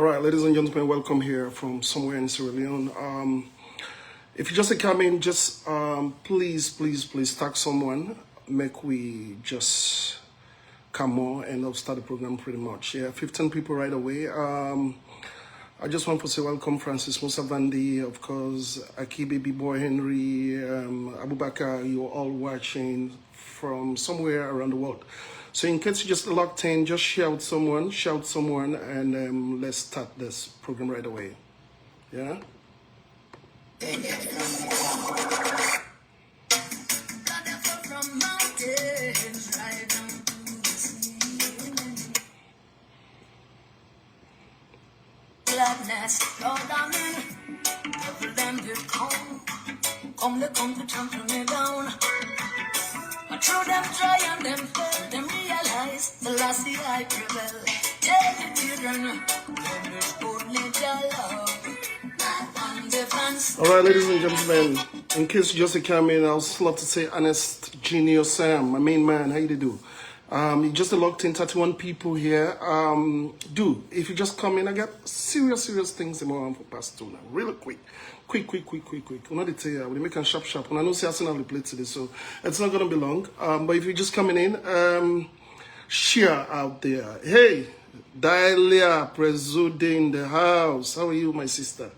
All right, ladies and gentlemen, welcome here from somewhere in Sierra Leone. If you just come in, just please tag someone. Make we just come on and I'll start the program pretty much. Yeah, 15 people right away. I just want to say welcome, Francis Musavandi, of course, Aki Baby Boy Henry, Abubakar. You're all watching from somewhere around the world. So in case you just locked in, just shout someone, and let's start this program right away. Yeah? Gladness, Lord, amen. Of them did come to trample me down. I threw them try and them fail, them realize the last year I prevail. Tell the children, there is only the love, not one difference. All right, ladies and gentlemen, in case you just came in, I would love to say Honest Genius Sam, my main man, how you do? You just locked in 31 people here. If you just come in, I got serious things in my hand for past two now. Really quick. We're not detail. We're making sharp. And I know Arsenal will play today, so it's not gonna be long. But if you're just coming in, share out there. Hey, Dahlia Prezude in the house. How are you, my sister?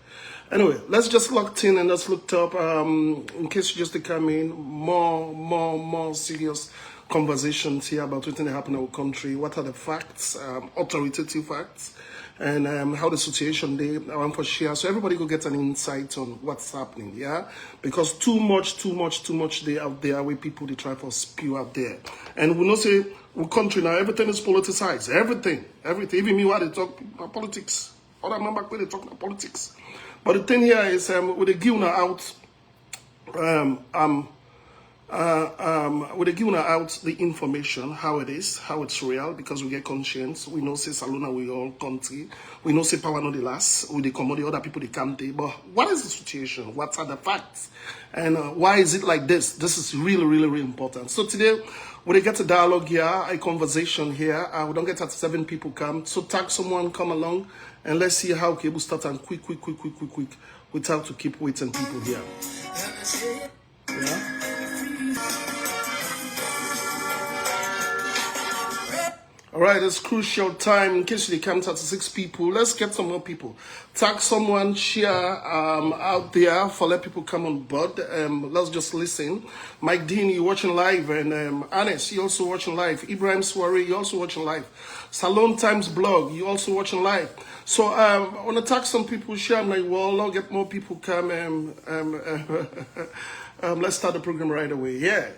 Anyway, let's just locked in and let's looked up. In case you just come in, more serious conversations here about what's happening in our country. What are the facts, authoritative facts, and how the situation they I want to share, so everybody will get an insight on what's happening. Yeah, because too much they out there where people they try to spew out there, and we know say we country now everything is politicized. Everything. Even me while they talk about politics. Other member when they talk about politics, but the thing here is with the giving out we're giving out the information, how it is, how it's real, because we get conscience. We know say Salona we all country. We know say power no the last. We the commodity other people they can't take. But what is the situation? What are the facts? And why is it like this? This is really important. So today we get a dialogue here, a conversation here. We don't get 7 people come. So tag someone, come along, and let's see how we start and quick without to keep waiting people here. Yeah. All right, it's crucial time. In case you come 36 people, let's get some more people. Tag someone, share out there for let people come on board. Let's just listen. Mike Dean, you watching live, and Anis, you also watching live. Ibrahim Swari, you also watching live. Salon Times blog, you also watching live. So I want to tag some people, share my wall, I'll get more people come. Let's start the program right away. Yeah.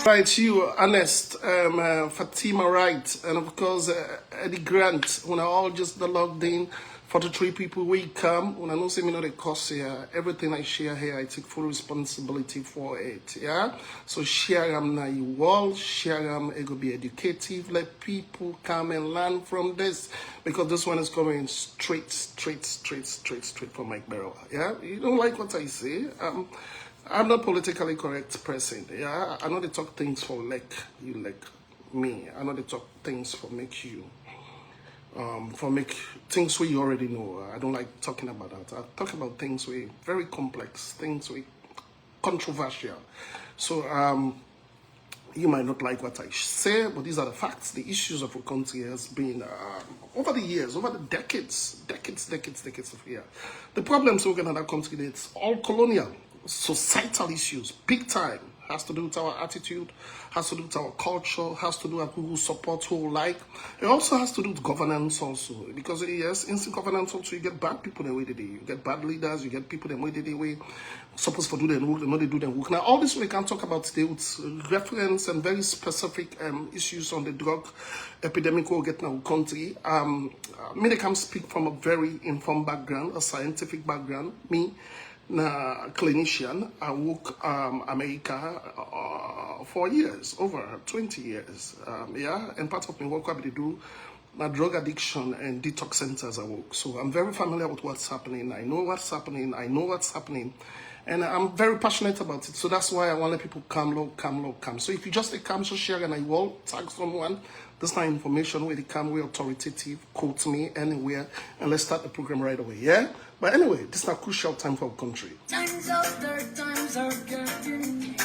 Right, you, Honest, Fatima Wright, and of course Eddie Grant. When I all just logged in, 43 people we come. When I know say me not a cost here, everything I share here, I take full responsibility for it. Yeah. So share them now, you all share them. It will be educative. Let people come and learn from this, because this one is coming straight from Mike Berewa. Yeah. You don't like what I say? I'm not politically correct person. Yeah, I know they talk things for like you like me. I know they talk things for make you for make things where you already know. I don't like talking about that. I talk about things where very complex, things where controversial. So you might not like what I say, but these are the facts. The issues of our country has been over the years, over the decades of here. The problems we're going to that country, it's all colonial. Societal issues, big time, has to do with our attitude, has to do with our culture, has to do with who support, who like. It also has to do with governance also, because yes, in governance also you get bad people the way they do. You get bad leaders, you get people the way they way supposed to do their work, they do their work. Now all this we can talk about today with reference and very specific issues on the drug epidemic we'll get in our country. Me they can speak from a very informed background, a scientific background. Me na clinician, I work America for years, over 20 years. Yeah, and part of my work I do na drug addiction and detox centers I work. So I'm very familiar with what's happening. I know what's happening. And I'm very passionate about it. So that's why I want to let people come. So if you just come, so share and I will tag someone. This not information where they come, we authoritative, quote me anywhere, and let's start the program right away, yeah? But anyway, this is a crucial time for our country. Times are getting nearer.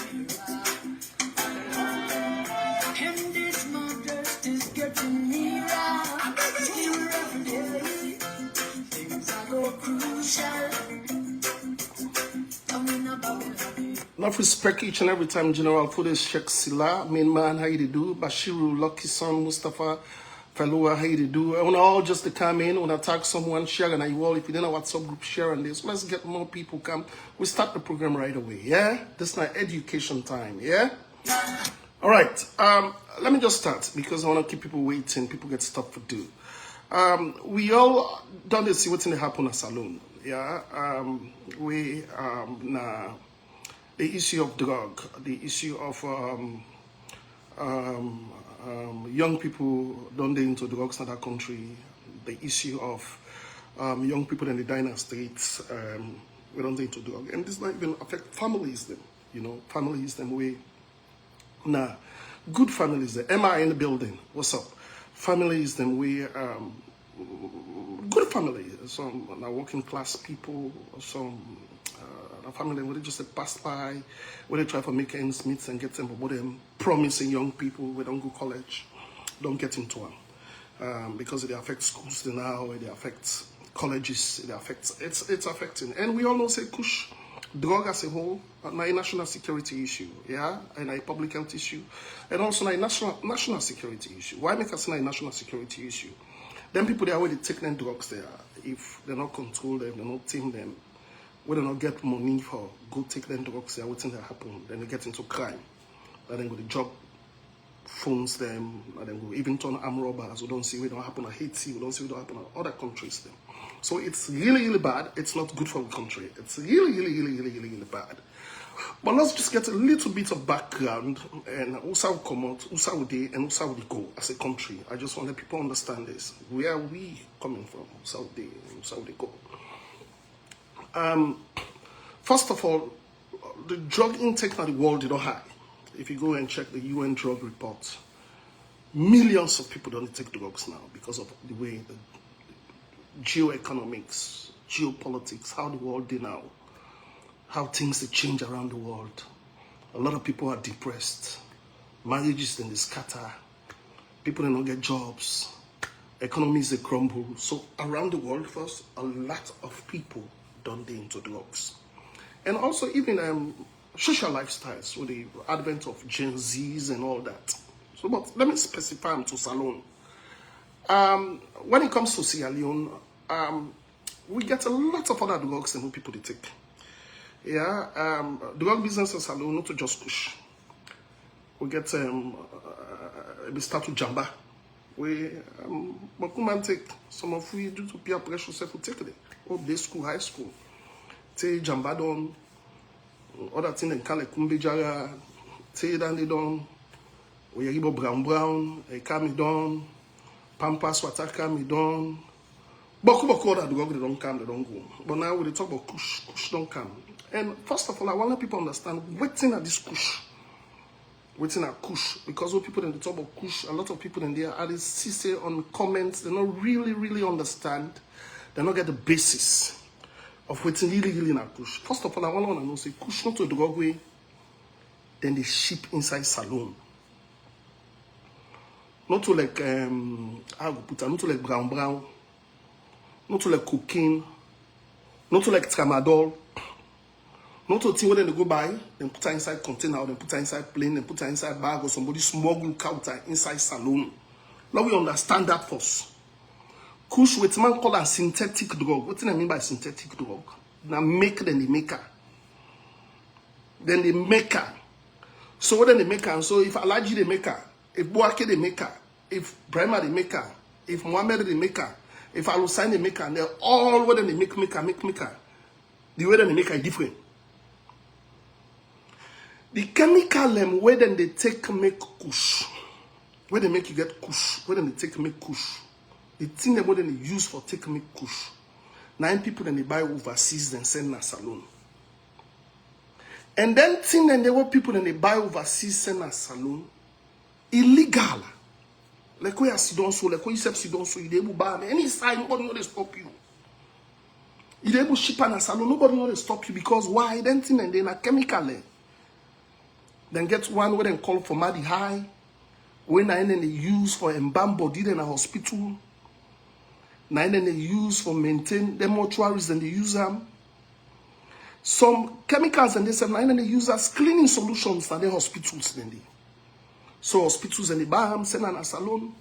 And this modest is getting nearer. Still every day, things are go crucial. Enough respect each and every time, General Fude Sheikh Silla, main man, how you do? Bashiru, Lucky Son, Mustafa, Fellowa, how you do? I want all just to come in, when I tag someone, share and I will. If you don't know WhatsApp group, share on this. Let's get more people come. We start the program right away, yeah? This is my education time, yeah? All right, let me just start because I want to keep people waiting. People get stuff to do. We all don't see what's in the happen at Salon, yeah? The issue of drug, the issue of young people don't get into drugs in that country, the issue of young people in the diner streets, we don't get into drugs. And this not even affect families, them, you know, families, them way. Nah, good families, the MI in the building, what's up? Families, them way, good family, some working class people, some a family where they just pass by, where they try to make ends meet and get them, but them promising young people we don't go college, don't get into them. Because it affects schools now, it affects colleges, it affects, it's affecting. And we all know, say, Kush, drug as a whole, a national security issue, yeah, and a public health issue, and also a national security issue. Why make us a national security issue? Then people they already take them drugs there. If they're not control them, they're not tame them, we do not get money for go take them drugs there, what's that happen? Then they get into crime. And then go the job phones them, and then go even turn armed robbers. We don't see what don't happen at Haiti, we don't see what don't happen at other countries then. So it's really, really bad. It's not good for the country. It's really bad. But let's just get a little bit of background and also come out, also we and also we go as a country. I just want to let people understand this. Where are we coming from? Also we go. First of all, the drug intake in the world is not high. If you go and check the UN drug report, millions of people don't take drugs now because of the way the geoeconomics, geopolitics, how the world is now, how things change around the world. A lot of people are depressed. Marriages in the scatter. People don't get jobs. Economies they crumble. So around the world, first, a lot of people don't get into drugs. And also even social lifestyles with the advent of Gen Zs and all that. So, but let me specify them to Salon. When it comes to Sierra Leone, we get a lot of other drugs than what people they take. Yeah, drug business in Salon, not to just Kush. We get we start with Jamba. We man take some of we due to peer pressure self we take it. Or day school, high school. Take Jamba down. Other thing in Kale Kumbejara. Take Dandy down. We Yaribo Brown, Ekami down. Pampas Wataka me down. Boku other drug they don't come, they don't go. But now we talk about Kush don't come. And first of all, I want people understand waiting at this Kush. Waiting at Kush. Because when people in the talk about Kush, a lot of people in there are say on comments, they don't really understand. They don't get the basis of waiting really in a Kush. First of all, I want to know say Kush not to the drug way, then they ship inside Salon. Not to like not to like brown, not to like cocaine, not to like tramadol, not to think when they go buy, then put her inside container, then put her inside plane, then put her inside bag or somebody smuggle counter inside Salon. Now we understand that first. Kush with man call a synthetic drug. What do I mean by synthetic drug? Now make then the maker. Then the maker. So what then the maker? So if Alaji the maker, if Boake the maker, if Brahma the maker, if Muhammad the maker, if Alusain the maker, and they're all what then they make maker. The way then they make are different. The chemical where then they take make Kush, where they make you get Kush, where then they take make Kush. The thing that more than they use for take make Kush. 9 people then they buy overseas then send na Salon. And then thing and there were people and they buy overseas send a salon. Illegal. Like where you don't so, like where you don't so, you able buy any side, nobody know they stop you. You able ship and a salon, nobody know they stop you because why? Then thing and then a chemical. Then get one where they call for Madi High. When I they use for embalm body in a hospital. Now they use for maintain the mortuaries and they use them. Some chemicals and they say now they use as cleaning solutions in the hospitals then they. So hospitals and the bar send on a salon.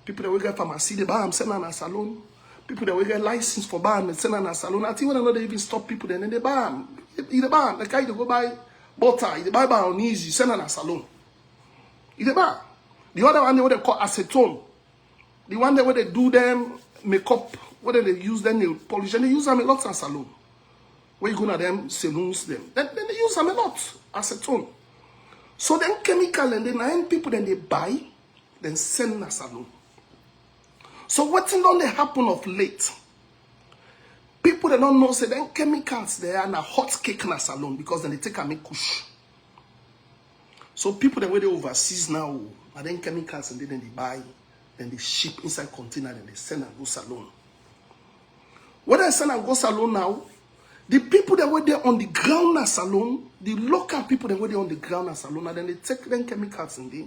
People that will get pharmacy the bar send on a salon. People that will get license for bar send on a salon. I think when they even stop people then in the bar. In the bar, the guy they go buy butter, they buy bar on easy, send on a salon. In the bar. The other one they call acetone. The one that where they do them makeup, whether they use them nail polish, and they use them a lot in salon. Where you go to them saloons them. Then they use them a lot, acetone. So then chemical and then 9 people then they buy, then send in a salon. So what's don't they happen of late? People that don't know say then chemicals there and a hot cake in a salon because then they take and make Kush. So people that where they overseas now, and then chemicals and then they buy, then they ship inside container, then they send and go salon. When they send and go salon now, the people that were there on the ground at salon, the local people that were there on the ground at salon, and then they take them chemicals in there.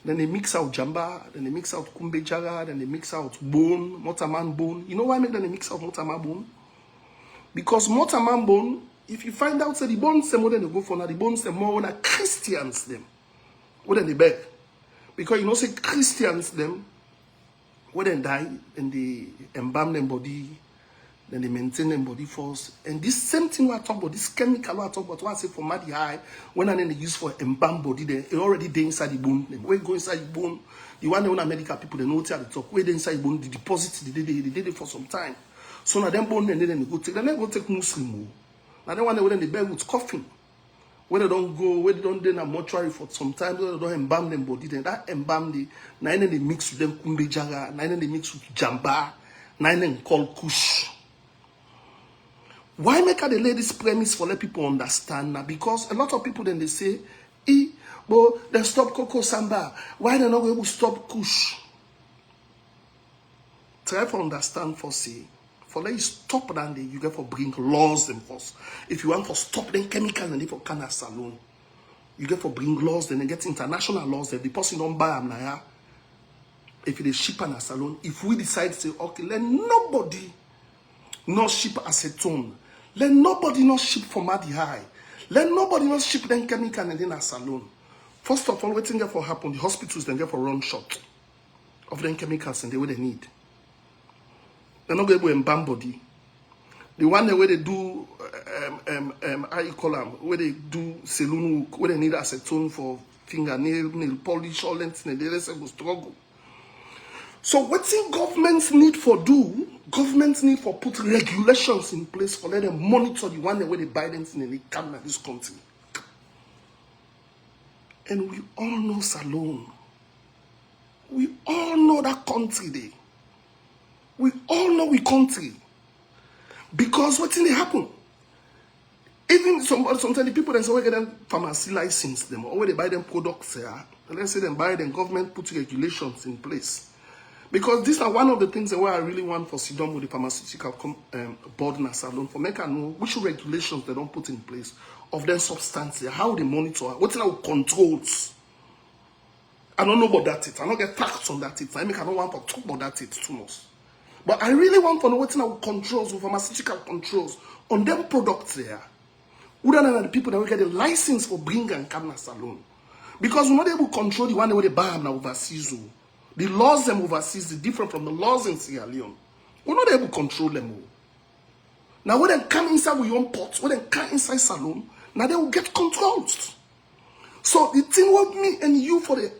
Then they mix out jamba, then they mix out kumbejara, then they mix out bone, motaman bone. You know why they mix out motaman bone? Because motaman bone, if you find out that the bones them more than they go for now, the bones them more when Christians them. More than they beg. Because you know say Christians them, when they die, and they embalm them body, then they maintain them body first. And this same thing we are talking about, this chemical we are talking about, what I say for Madi High, when they use for embalm body, they already there inside the bone. Then when you go inside the bone, the one that when medical people, they know what they talk, where they inside the bone, the deposit, they did it for some time. So now them bone, and then they go take Muslim. Now they want to when they bed with coffin. When they don't go, when they don't do a mortuary for some time, they don't embalm them body, then that embalm the nine they mix with them kumbejara, nine they mix with jamba, nine they call Kush. Why make the ladies premise for let people understand now? Because a lot of people then they say, but they stop Coco Samba. Why they not able to stop Kush? Try to understand for say. For let you stop that day, you get for bring laws them first. If you want to stop them chemicals and they for can salon, you get for bring laws, then they get international laws that the person don't buy them now. If they ship an salon, if we decide to say, okay, let nobody not ship acetone, let nobody not ship for Madi High, let nobody not ship them chemical and then a salon. First of all, what thing get for happen, the hospitals then get for run short of them chemicals and the way they need. They're not going to embalm body. The one where they do, how you call them, where they do saloon work, where they need acetone for fingernail, nail polish, all that, and the rest will struggle. So what thing governments need for do, governments need for put regulations in place for let them monitor the one where they buy them and they come in this country. And we all know salon. We all know that country there. We all know we country. Because what's in the happen? Even sometimes the people that say we get them pharmacy license them or where they buy them products here. And let's say them buy them, government put regulations in place. Because these are one of the things that I really want for Sidon with the pharmaceutical board and salon for make I know which regulations they don't put in place of their substances, how they monitor, what's in our controls. I don't know about that. I don't get facts on that. I don't want to talk about that too much. But I really want to know what's in our controls, pharmaceutical controls on them products there. Other than the people that will get a license for bring and come to salon. Because we're not able to control the one where they buy them overseas. The laws them overseas is different from the laws in Sierra Leone. We're not able to control them all. Now when they come inside with your own pots, when they come inside salon, now they will get controlled. So the thing with me and you for the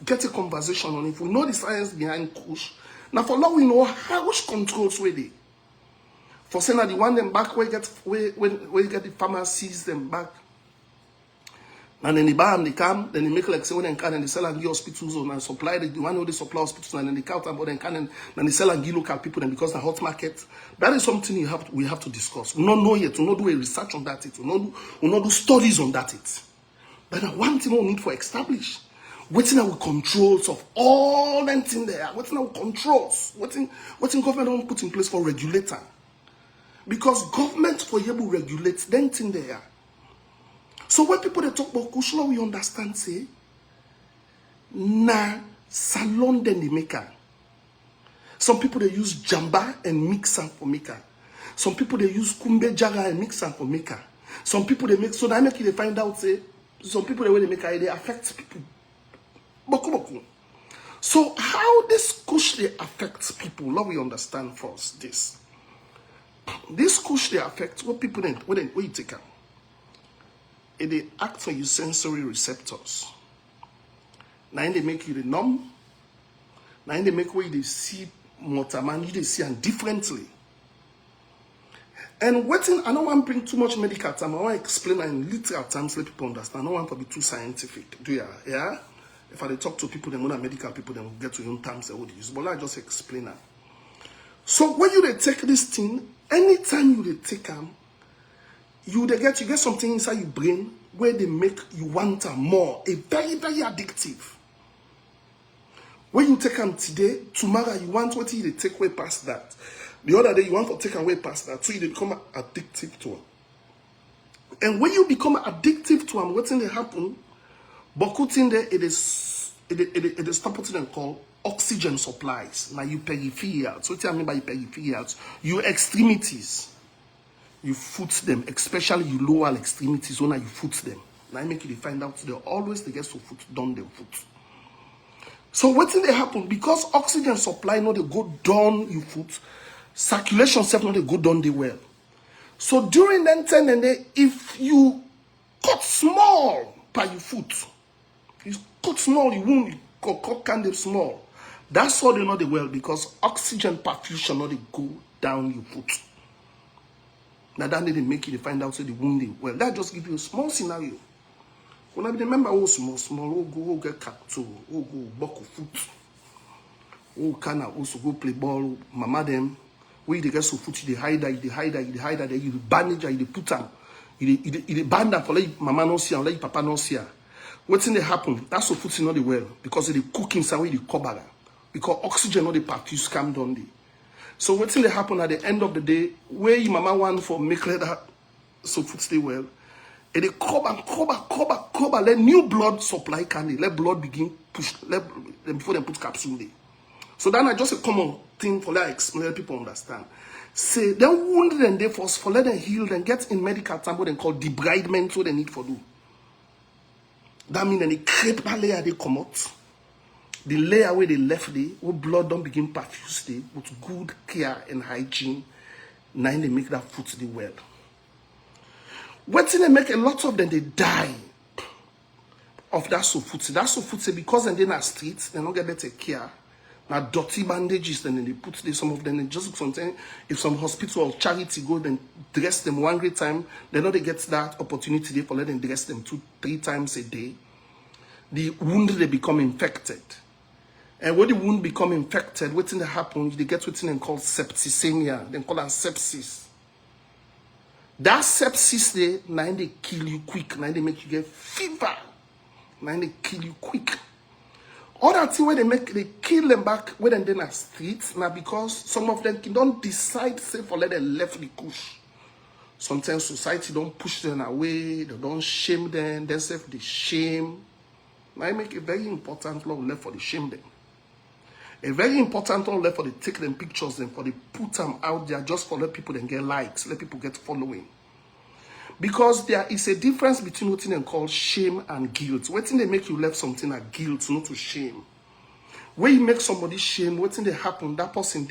get a conversation on if we know the science behind Kush. Now for long we know how which controls were they. For saying that the one them back where you get the pharmacies them back. And then they buy them, they come, then they make like say when they can and they sell and give hospitals and supply the one who they supply hospitals and then they count and but then can and then they sell and give local people then because the hot market. That is something we have to discuss. We don't know yet, we not do a research on that, we not do studies on that it. But one thing we need for establish. Waiting our controls of all them thing there, waiting our controls, waiting government don't put in place for regulator. Because government for able to regulate them thing there. So when people they talk about Kush law, we understand say na salon then they make her. Some people they use jamba and mix am for maker. Some people they use kumbe jaga and mix am for maker. Some people they make so that make it they find out say some people the way they make her they affect people. Boku. So how this Kush they affect people? Let we understand first this. This Kush they affect what people then when you take them. They act on your sensory receptors. Now they make you the numb. Now they make where they see motorman, you they see them differently. And waiting, I don't want to bring too much medical time. I want to explain in literal terms so people understand. I don't want to be too scientific. Do you? Yeah? If I talk to people, then when I'm medical people, then we'll get to your own terms and what they use. But I just explain that. So when you they take this thing, anytime you they take them, you get something inside your brain where they make you want more. A very, very addictive. When you take them today, tomorrow you want what you take way past that. The other day you want to take away past that, so you become addictive to them. And when you become addictive to them, what's in there happen? But in there it is stop what they call oxygen supplies. Now you peripherals. So what I mean by peripherals? Your extremities. You foot them, especially your lower extremities when you foot them. Now I make you find out they get so foot down their foot. So what thing they happen? Because oxygen supply not they go down your foot, circulation self not they go down the well. So during that time and day, if you cut small by your foot, you cut small, you wound, you cut kind of small. That's all they know the well because oxygen perfusion not they go down your foot. Now that they make you find out so the wounding. Well, that just give you a small scenario. When I remember small, go get capture, go buckle foot. Can also go play ball, mama them. Where they get so foot, they hide that, then you bandage, you put them, you band them for let mama no see and let papa no see. What's in the happen? That's so foot not the well because they cook inside with the cover. Because oxygen not the perfuse come down there. So what's in the happen at the end of the day, where your mama want for make that so food stay well, and they cover, let new blood supply can let blood begin push, let them before they put capsule there. So that's just a common thing for that explain, let people understand. Say they wound them they for let them heal, then get in medical term what they call debridement, what they need for do. That means they create that layer they come out. The layer where they left there, where blood don't begin perfuse there, with good care and hygiene, now they make that foot the well. What they make a lot of them they die of that so foot. That so foot because they're in the streets, they don't get better care. Now dirty bandages, then they put there, some of them they just sometimes if some hospital or charity go then dress them one great time, they know they get that opportunity there for let them dress them 2-3 times a day. The wound they become infected. And when the wound become infected, what's in the happen, they get what's in called septicemia. They call it sepsis. That sepsis there, now they kill you quick. Now they make you get fever. Now they kill you quick. Other thing where they kill them back when they're in the streets, now because some of them don't decide say for let them left the Kush. Sometimes society don't push them away, they don't shame them, they self they shame. Now I make a very important law left for the shame them. A very important one left for the take them pictures and for the put them out there just for let people then get likes, let people get following. Because there is a difference between what they call shame and guilt. What they make you left something at guilt, not to shame. When you make somebody shame, what they happen, that person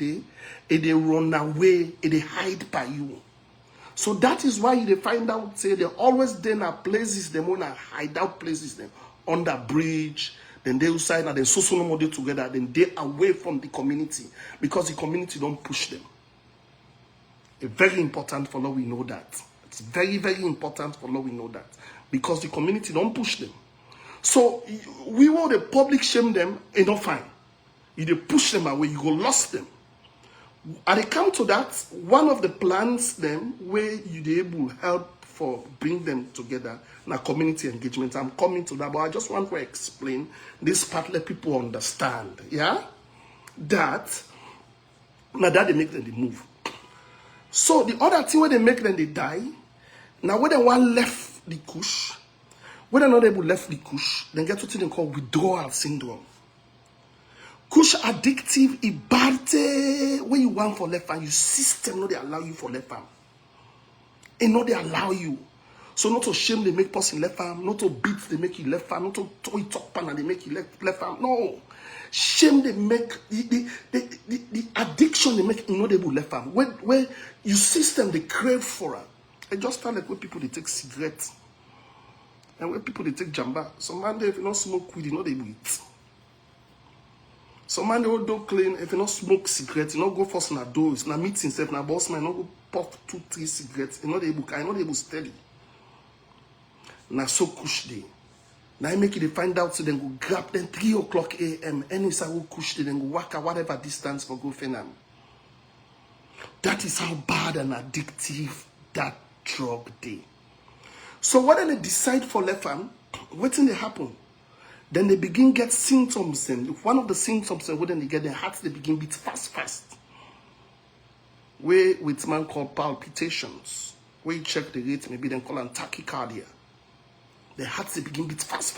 they run away, they hide by you. So that is why they find out, say they always then are places, they want to hide out places, them under bridge. Then they outside and then social no model together, then they away from the community because the community don't push them. It's very important for law we know that. It's very, very important for law we know that. because the community don't push them. So we will the public shame them, and not fine. If they push them away, you go lost them. And they come to that, one of the plans them where you be able help for bring them together na community engagement. I'm coming to that, but I just want to explain this part, let people understand. Yeah? That now that they make them they move. So the other thing where they make them they die, now when they one left the Kush, when they're not able left the Kush, then get to something called withdrawal syndrome. Kush addictive, ibarte, when you want for left hand, your system, no, they allow you for left hand. And no, they allow you. So not to shame, they make person left hand, not to beat, they make you left hand, not to toy talk pan, and they make you left hand. No. Shame, they make, the addiction, they make inaudible left hand. Where your system, they crave for it. I just start like when people, they take cigarettes. And when people, they take jamba. Some man, if you not smoke weed, you know they will eat. Some man they will do clean. If you not smoke cigarettes, you not go first na doors, na meet himself, na boss man, you not go pop 2-3 cigarettes. You know they able steady. Na so Kush day. Now I make it they find out so then go grab them 3 o'clock a.m. Any say go Kush day, then go walk at whatever distance for go fenam. That is how bad and addictive that drug day. So what then they decide for left hand, what thing they happen? Then they begin get symptoms, and one of the symptoms when they get their hearts, they begin beat fast. Where with man called palpitations, where you check the rate, maybe then call them tachycardia. Their hearts they begin beat fast.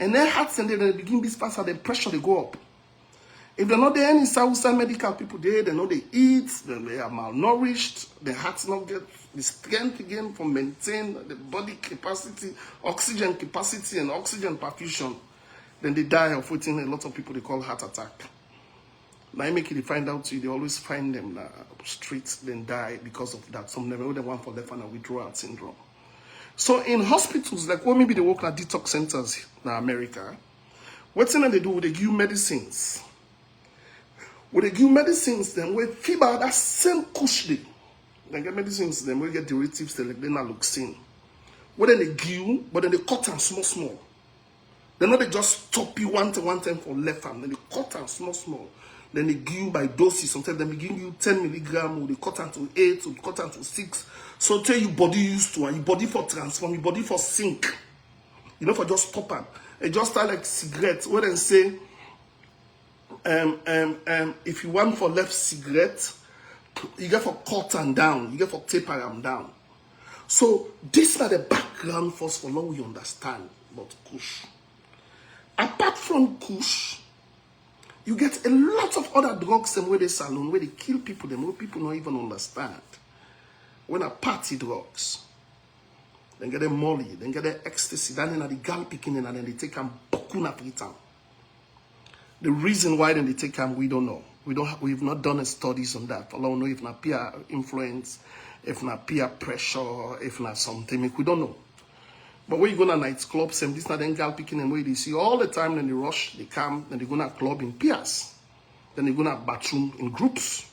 And their hearts and they begin beat fast, and the pressure they go up. If they're not there any Southern medical people there, they know they eat, then they are malnourished, their hearts not get the strength again for maintain the body capacity, oxygen capacity, and oxygen perfusion. Then they die of waiting. A lot of people they call heart attack. Now I make it, they find out too, they always find them streets, then die because of that. Some of them they want for left and withdrawal syndrome. So in hospitals, like maybe they work at detox centers in America, what's in they do? They give medicines. When they give medicines, then with fever, that same Kush day. They get medicines, then we get derivatives, they like naloxone. When they give, but then they cut them small. Then not they just stop you one time for left hand. Then they cut them small. Then they give you by doses. Sometimes they give you 10 milligrams, or they cut them to 8, or they cut them to 6. So tell your body used to, and your body for transform, your body for sink. You know, for just stop them. It just start like cigarettes. When they say, if you want for left cigarette, you get for cut and down, you get for taper them down. So this is the background first for long we understand about Kush. Apart from Kush, you get a lot of other drugs them where they saloon, where they kill people, them where people don't even understand. When a party drugs, then get them molly, then get them ecstasy, then they the gal picking and then they take them bokuna pritam. The reason why then they take them, we don't know. We've not done studies on that. Allah know if not peer influence, if not peer pressure, if not something, we don't know. But when you go to nightclubs, and this not then gal picking and where they see all the time, then they rush, they come, then they go to club in pairs. Then they go to bathroom in groups.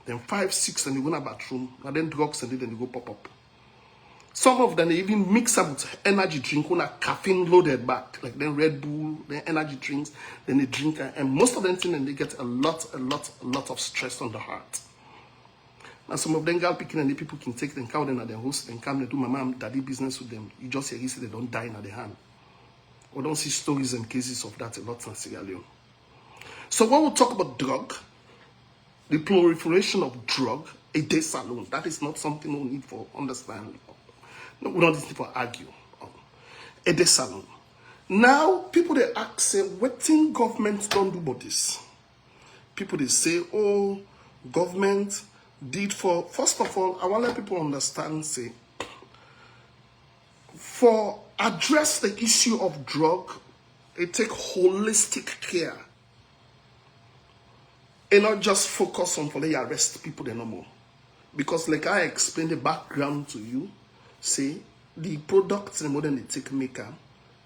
Then 5, 6, then they go to bathroom, and then drugs, and then they go pop up. Some of them, they even mix up with energy drink, when a caffeine loaded back, like then Red Bull, then energy drinks, then they drink, and most of them, then they get a lot of stress on the heart. And some of them gal picking and the people can take them, count them at their host, and come and do mama and daddy business with them. You just hear they don't die in their hand. We don't see stories and cases of that a lot in Sierra Leone. So when we talk about drug, the proliferation of drug, a day saloon, that is not something we need for understanding. No, we don't need to argue. A day saloon. Now, people they ask, say, what thing government don't do about this? People they say, oh, government did for, first of all, I want to let people understand, say, for address the issue of drug, it take holistic care. And not just focus on for they arrest people they no more. Because like I explained the background to you, say, the products and more than they take maker,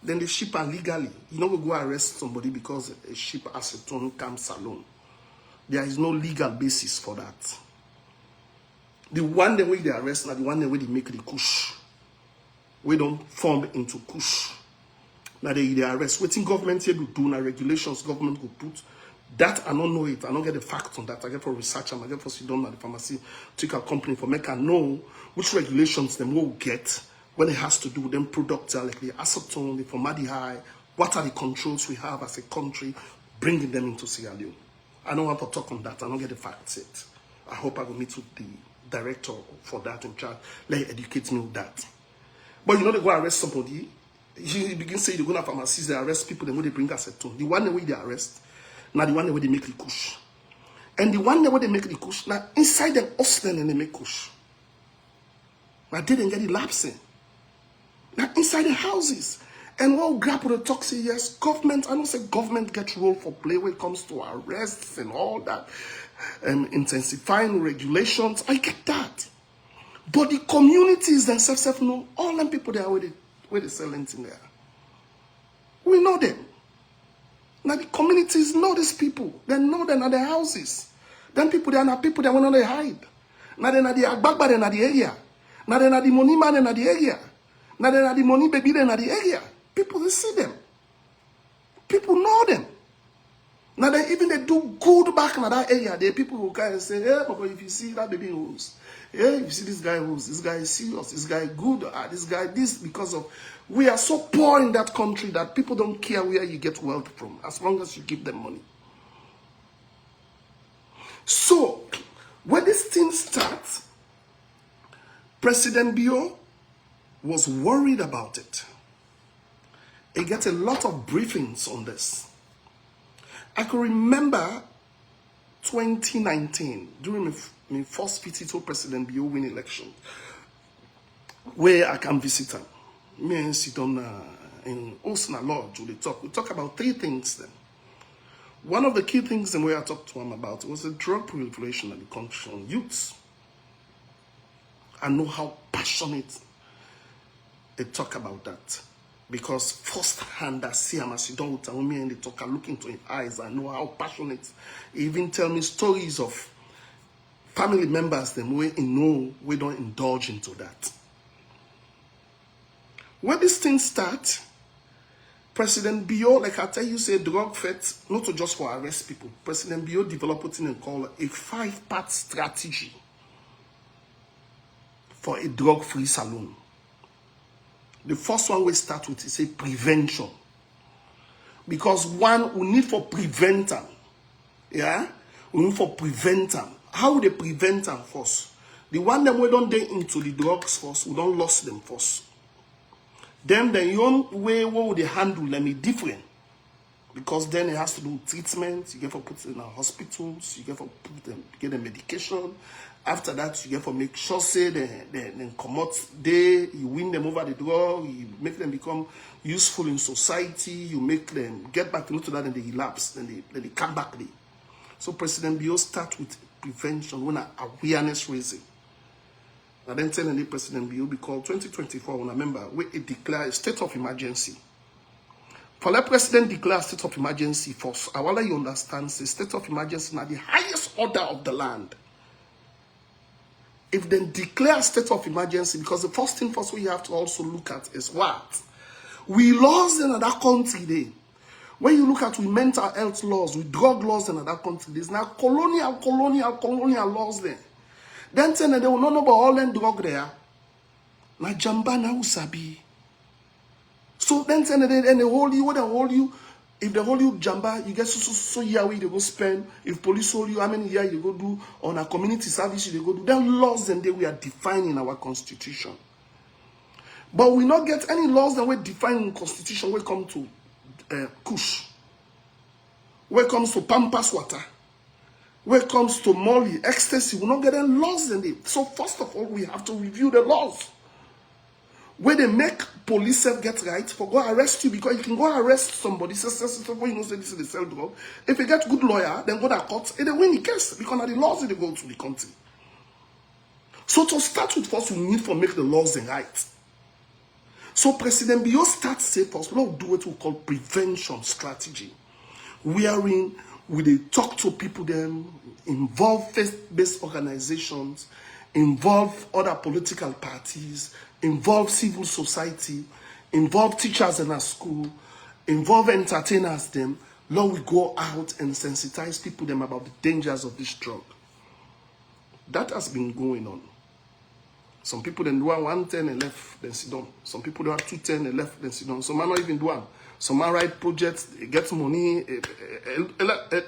then they ship them legally. You know, we go arrest somebody because a ship acetone comes alone. There is no legal basis for that. The one the way they arrest, not the one the way they make the Kush. we don't form into Kush. Now they arrest. Waiting government here to do now regulations government will put. That I don't know it. I don't get the facts on that. I get for research and I get for sit down at the pharmaceutical company for make I know which regulations them will get when it has to do with them products like the acetone, the formaldehyde, what are the controls we have as a country, bringing them into Sierra Leone. I don't want to talk on that. I don't get the facts yet. I hope I will meet with the director for that in charge. Let him educate me with that. But you know they go arrest somebody. You begin to say they go to pharmacies, they arrest people, then when they bring acetone. The one way they arrest, now the one way they make the Kush. And the one way they make the Kush, now inside them hustling and they make Kush. Now they didn't get the lapsing. Now inside the houses. And what grab with the talk say, yes, government, I don't say government gets role for play when it comes to arrests and all that. Intensifying regulations, I get that. But the communities themselves know all them people there where they sell anything there. We know them. Now the communities know these people. They know them at their houses. Then people there are people that want to hide. Now they are the agbagba in the area. Now they are the money man in the area. Now they are the money baby in the area. People they see them. People know them. Now they even they do good back in that area. There people who come and say, hey, but if you see that baby who's, hey, if you see this guy who's, this guy is serious, this guy good, this guy this, because of we are so poor in that country that people don't care where you get wealth from, as long as you give them money. So when this thing starts, President Bio was worried about it. He gets a lot of briefings on this. I can remember 2019, during my first visit to President Bio win election, where I can visit him. Me and sit on in Osna Lodge, we talk about three things then. One of the key things and where I talked to him about was the drug proliferation in the country on youths. I know how passionate they talk about that. Because firsthand I see him as he don't tell me and they talk, I look into his eyes, I know how passionate. He even tell me stories of family members them where he know we don't indulge into that. When this thing start, President Bio, like I tell you, say drug fet, not to just for arrest people. President Bio developed what he call a 5-part strategy for a drug-free saloon. The first one we start with is a prevention. Because one, we need for prevent them. Yeah? We need for prevent them. How would they prevent them first? The one that we don't get into the drugs first, we don't lose them first. Then the young way what would they handle them is different. Because then it has to do treatment, you get for put in our hospitals, you get for put them, get the medication. After that, you get for make sure say they come out there, you win them over the drug, you make them become useful in society, you make them get back into that and they relapse, then they come back there. So President Bio start with prevention, when awareness raising. I then tell the President Bio because 2024, when I remember, we declare a state of emergency. For the president declare state of emergency first, I want you understand the state of emergency is the highest order of the land. If they declare state of emergency, because the first thing first we have to also look at is what? We laws in another country there. When you look at we mental health laws, we drug laws in another country, there's now colonial laws there. Then say they will not know about all them drug there. Na jamba na usabi. So then say they hold you, what they hold you. If they hold you jamba, you get so year where you go spend. If police hold you, how many years you go do on a community service you go do. Then laws and they we are defining in our constitution. But we not get any laws that we define in constitution when it comes to Kush. When it comes to pampas water. When it comes to Molly, ecstasy, we not get any laws in it. So first of all, we have to review the laws. Where they make police get right for go arrest you, because you can go arrest somebody, say you know say this is the sell drug. If you get good lawyer, then go to court, and they win the case because of the laws they go to the country. So to start with first, we need to make the laws right. So President Bio starts say first, we do what we call prevention strategy. Wherein we they talk to people them, involve faith-based organizations, involve other political parties, involve civil society, involve teachers in our school, involve entertainers them. Lord, we go out and sensitize people them about the dangers of this drug. That has been going on. Some people then do 110 and left, then sit down. Some people do 210 and left, then sit down. Some man not even do one. Some man write projects, get money,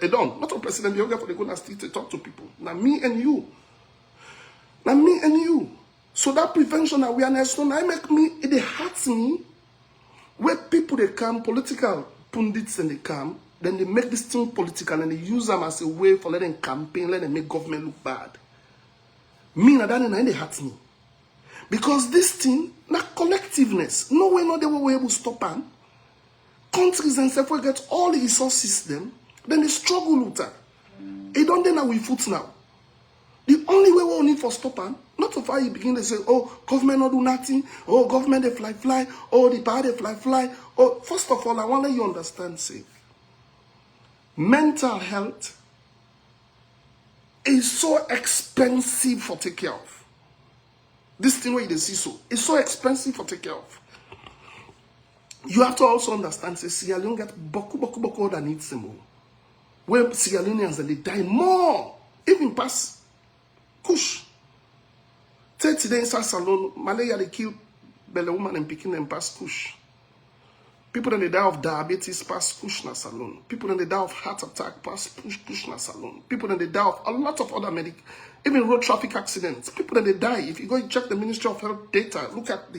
done. Not a president, you go for the go to talk to people. Now me and you. Now me and you. So that prevention awareness, so I make me, it hurts me. Where people they come, political pundits and they come, then they make this thing political and they use them as a way for letting campaign, let them make government look bad. Me and that and they hurt me. Because this thing, not collectiveness. No way, no they were able to stop them. Countries and stuff will get all the resources them, then they struggle with that. They don't know we foot now. The only way we need for stop them, not so far you begin to say, oh, government not do nothing, oh, government they fly, oh, the power they fly. Oh, first of all, I want to let you understand, say, mental health is so expensive for take care of. This thing where you see so, it's so expensive for take care of. You have to also understand, say, Sierra Leone get boku that needs them more. Where Sierra Leoneans they die more, even past Kush. 30 days in Salon, Malaya they kill Berewa and picking them past Kush. People that they die of diabetes past Kush na Salon. People that they die of heart attack past Kush na Salon. People that they die of a lot of other even road traffic accidents. People that they die. If you go and check the Ministry of Health data, look at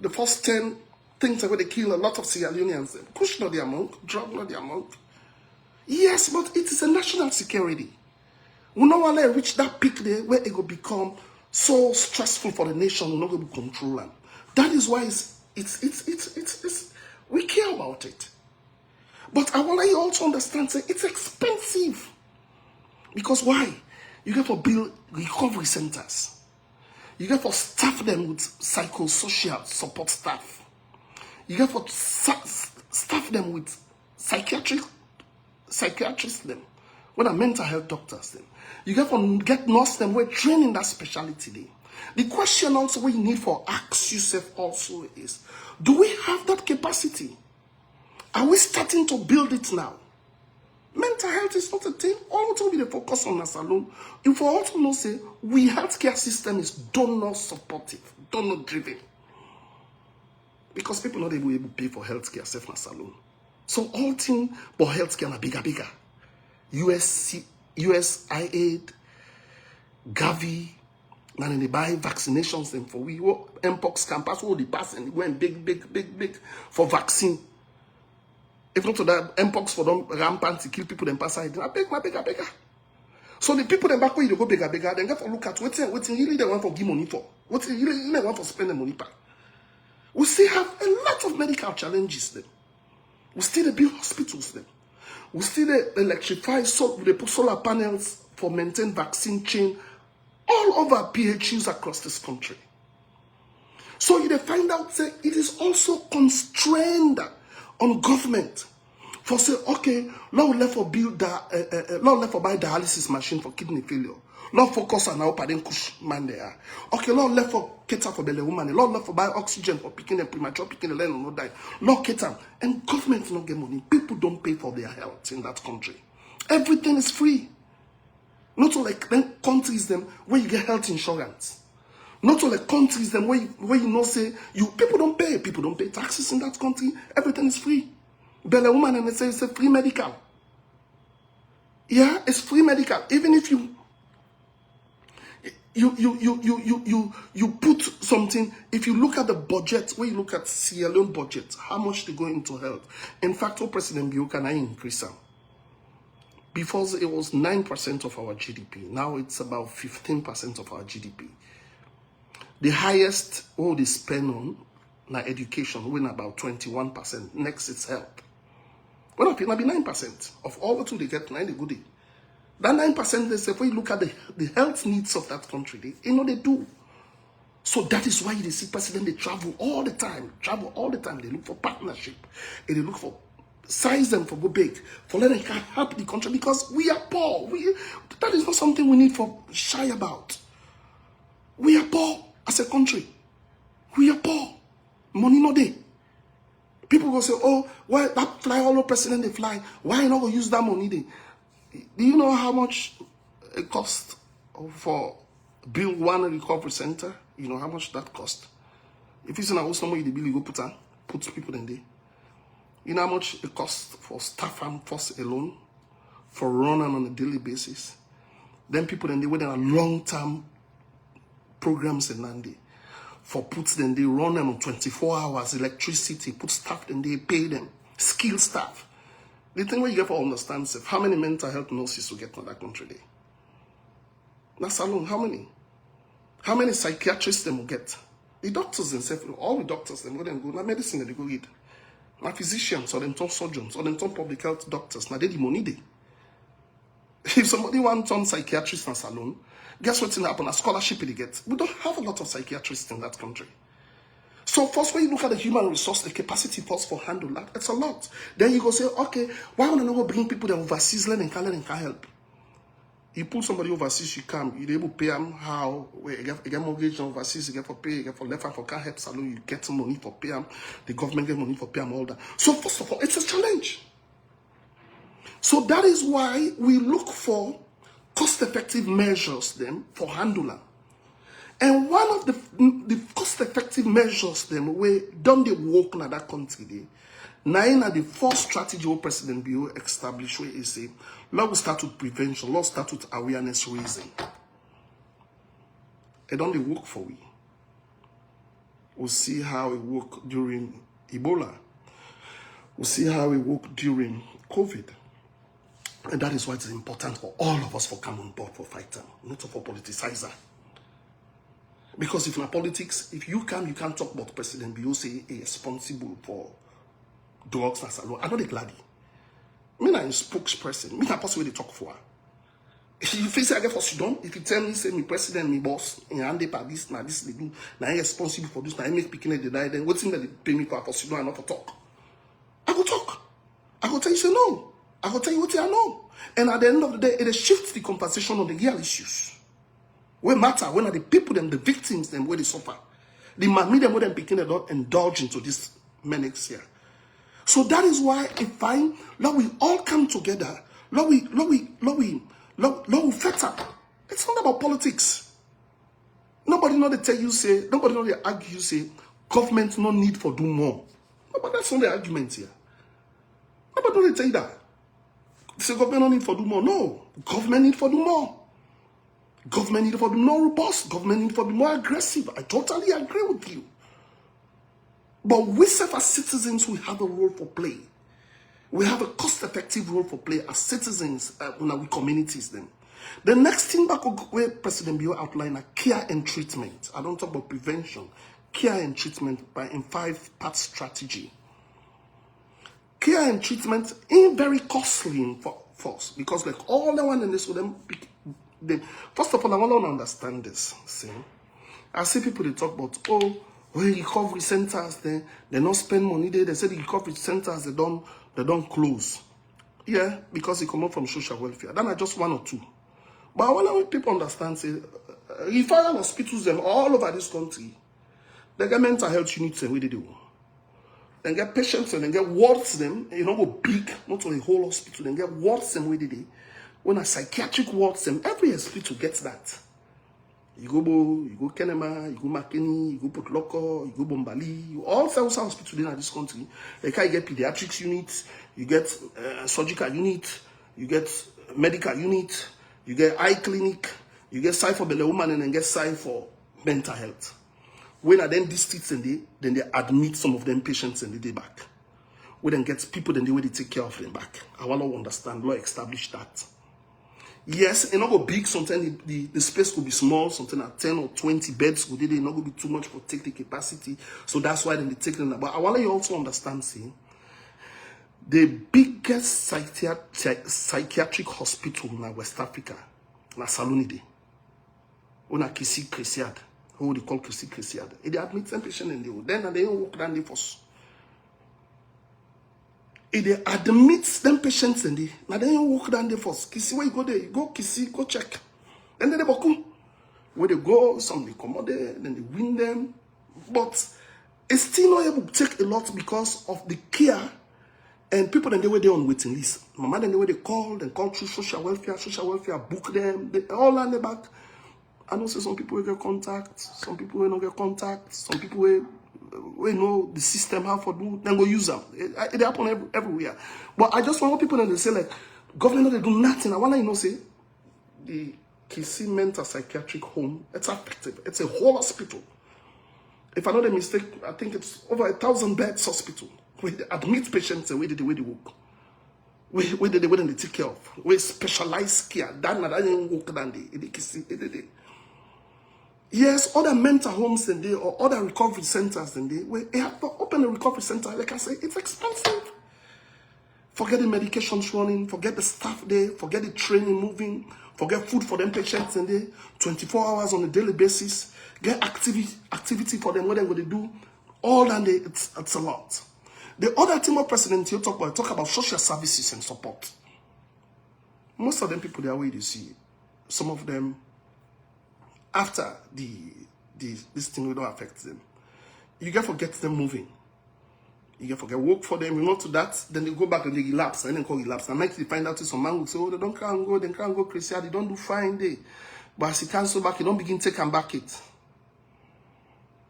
the first 10 things where they kill a lot of Sierra Leoneans. Kush not the amount, drug not the amount. Yes, but it is a national security. We don't want to reach that peak there where it will become so stressful for the nation. We're not going to control them. That is why it's we care about it. But I want you also understand, say, it's expensive. Because why? You get to build recovery centers. You get to staff them with psychosocial support staff. You get to staff them with psychiatrists them. When a mental health doctors them. You get to get nurse them where training that specialty there. The question also we need for ask yourself also is, do we have that capacity? Are we starting to build it now? Mental health is not a thing. All to be the focus on us alone. If we also know say we healthcare system is donor supportive, donor driven. Because people not able to pay for healthcare self na alone. So all thing but healthcare na bigger. USAID, Gavi, and then they buy vaccinations them for we Mpox campus all the pass and went big for vaccine. If not to that Mpox for them rampant to kill people then pass side. I beg. So the people then back where you go bigger, then get to look at what really they want for give money for. What really they want for spend the money for. We still have a lot of medical challenges then. We still build hospitals then. We still electrify they put solar panels for maintain vaccine chain all over PHUs across this country. So you find out say it is also constrained on government for say, okay, Lord left for build Lord left for buy dialysis machine for kidney failure. Lord focus on our paden Kush man there. Okay, Lord left for cater for Berewa. Lord left for buy oxygen for picking them premature, picking the land and not die. Lord cater. And government not get money. People don't pay for their health in that country. Everything is free. Not like then countries them where you get health insurance. Not like countries them where you know say people don't pay taxes in that country. Everything is free. Berewa and they say it's a free medical. Yeah, it's free medical. Even if you put something, if you look at the budget, when you look at Sierra Leone budget, how much they go into health. In fact, President Berewa can increase them. Before it was 9% of our GDP. Now it's about 15% of our GDP. The highest all they spend on education, when about 21%. Next it's health. Well, it will be 9% of all the two they get, 9 good day. That 9% they say, when you look at the health needs of that country, they do. So that is why they see president, they travel all the time. They look for partnership. And they look for size them for go big. For letting can help the country because we are poor. That is not something we need for shy about. We are poor as a country. We are poor. Money no day. People go say, oh, why that fly all the president they fly? Why you not go use that money day? Do you know how much it cost for build one recovery center? You know how much that cost? If it's in a house somewhere, the bill you go put people in there. You know how much it costs for staff and force alone for running on a daily basis? Then people in there with a long-term programs in Nandi. For puts them, they run them on 24 hours, electricity, put staff in there, pay them, skilled staff. The thing where you get to understand is how many mental health nurses will get in that country there. That's alone, how many? How many psychiatrists them will get? The doctors themselves, all the doctors, them go them go, now medicine they go read. Now physicians, or them turn surgeons, or them turn public health doctors, now they the money they. If somebody want to turn psychiatrist and salon, guess what's going to happen? A scholarship they get. We don't have a lot of psychiatrists in that country. So first, when you look at the human resource, the capacity first for handle that, it's a lot. Then you go say, okay, why would I not go bring people that overseas learn and can't help? You pull somebody overseas, you come, you're able to pay them how, you get mortgage overseas, you get for pay, you get for left hand for can't help salon, you get some money for pay them, the government get money for pay them, all that. So first of all, it's a challenge. So that is why we look for cost-effective measures then for handling. And one of the cost-effective measures then we done the work in that country. Now the first strategy President Bio established where he say, let's start with prevention, let's start with awareness raising. It done the work for we. We'll see how it worked during Ebola. We'll see how it worked during COVID. And that is why it's important for all of us for come on board for fighter, not for politicizer. Because if in politics, if you can't talk about President Bio say is responsible for drugs and salon. I'm not a gladdy. Me not a spokesperson. Me not possible to talk for her. If you say I get for Sudan, if you tell me say me president, me boss, and I dey this, now this they do, now I responsible for this, now I make picking they die, then what's in that they pay me for Sudan and not for talk? I go talk. I go tell you say no. I will tell you what I know. And at the end of the day, it shifts the conversation on the real issues. What matter, when are the people, them, the victims, them, where they suffer. The man, them, where them begin to indulge into this menace here. So that is why I find, Lord, we all come together. Lord, we fight up. It's not about politics. Nobody know they tell you, say, nobody know they argue, say, government no need for do more. No, but that's not the argument here. Nobody know they tell you that. Say government no need for do more. No. Government need for do more. Government need for be more robust. Government need for be more aggressive. I totally agree with you. But we self as citizens, we have a role for play. We have a cost-effective role for play as citizens in our communities then. The next thing back where President Bio outlined are care and treatment. I don't talk about prevention. Care and treatment by in 5-part strategy. Care and treatment ain't very costly for us because like all the one in this with them, first of all, I want to understand this. See, I see people they talk about recovery centers they not spend money there. They say the recovery centers they don't close. Yeah, because they come up from social welfare. Then I just one or two. But I want people understand say referral hospitals them all over this country. They get mental health units and where they do. Then get patients and then get wards them, you know, go big, not only whole hospital, then get wards them where they do. When a psychiatric wards them, every hospital gets that. You go Kenema, you go Makeni, you go Potloko, you go Bombali, all thousands of hospitals in this country. They can get pediatrics units, you get surgical unit, you get medical unit, you get eye clinic, you get site for belly woman and then get site for mental health. When I then districts and then they admit some of them patients and they day back. We then get people then they take care of them back. I want to understand, law establish that. Yes, it not go big, sometimes the space could be small, sometimes at 10 or 20 beds could they not go be too much for take the capacity. So that's why then they take them. But I want you also understand, see, the biggest psychiatric hospital in West Africa, na Salonide, una Kisi Kresiad. Who they call Chrissy Christiad. They admit some patient in the then they don't work down the force. If they admit them patients in the now they don't walk down the force. Kissy where you go there, you go Kissy, go check. Then they boku. Where they go, some they come out there, then they win them. But it's still not able to take a lot because of the care and people then they were there on waiting list. Mama then they were they call through social welfare, book them, they all on the back. I know say some people will get contact, some people will not get contact, some people will know the system how for do, then go use them. It happen everywhere. But I just want people to say like, government they do nothing. I want to say the Kisi Mental Psychiatric Home, it's effective. It's a whole hospital. If I'm not a mistake, I think it's over 1,000 beds hospital. Where they admit patients the way they work. Where they take care of. Where specialized care. That didn't work than they. Yes, other mental homes than they or other recovery centers than they. Where they have to open a recovery center, like I say, it's expensive. Forget the medications running, forget the staff there, forget the training moving, forget food for them patients and they 24 hours on a daily basis, get activity for them, what they're going to do, all that day, it's a lot. The other thing more president you talk about social services and support. Most of them people they are where you see. Some of them after this thing will not affect them. You get forget them moving. You get forget work for them, you know to that, then they go back and they relapse, and then call relapse. And make you find out some man will say, oh, they can't go Christian, they don't do fine day. But as he cancel back, you don't begin to take and back it.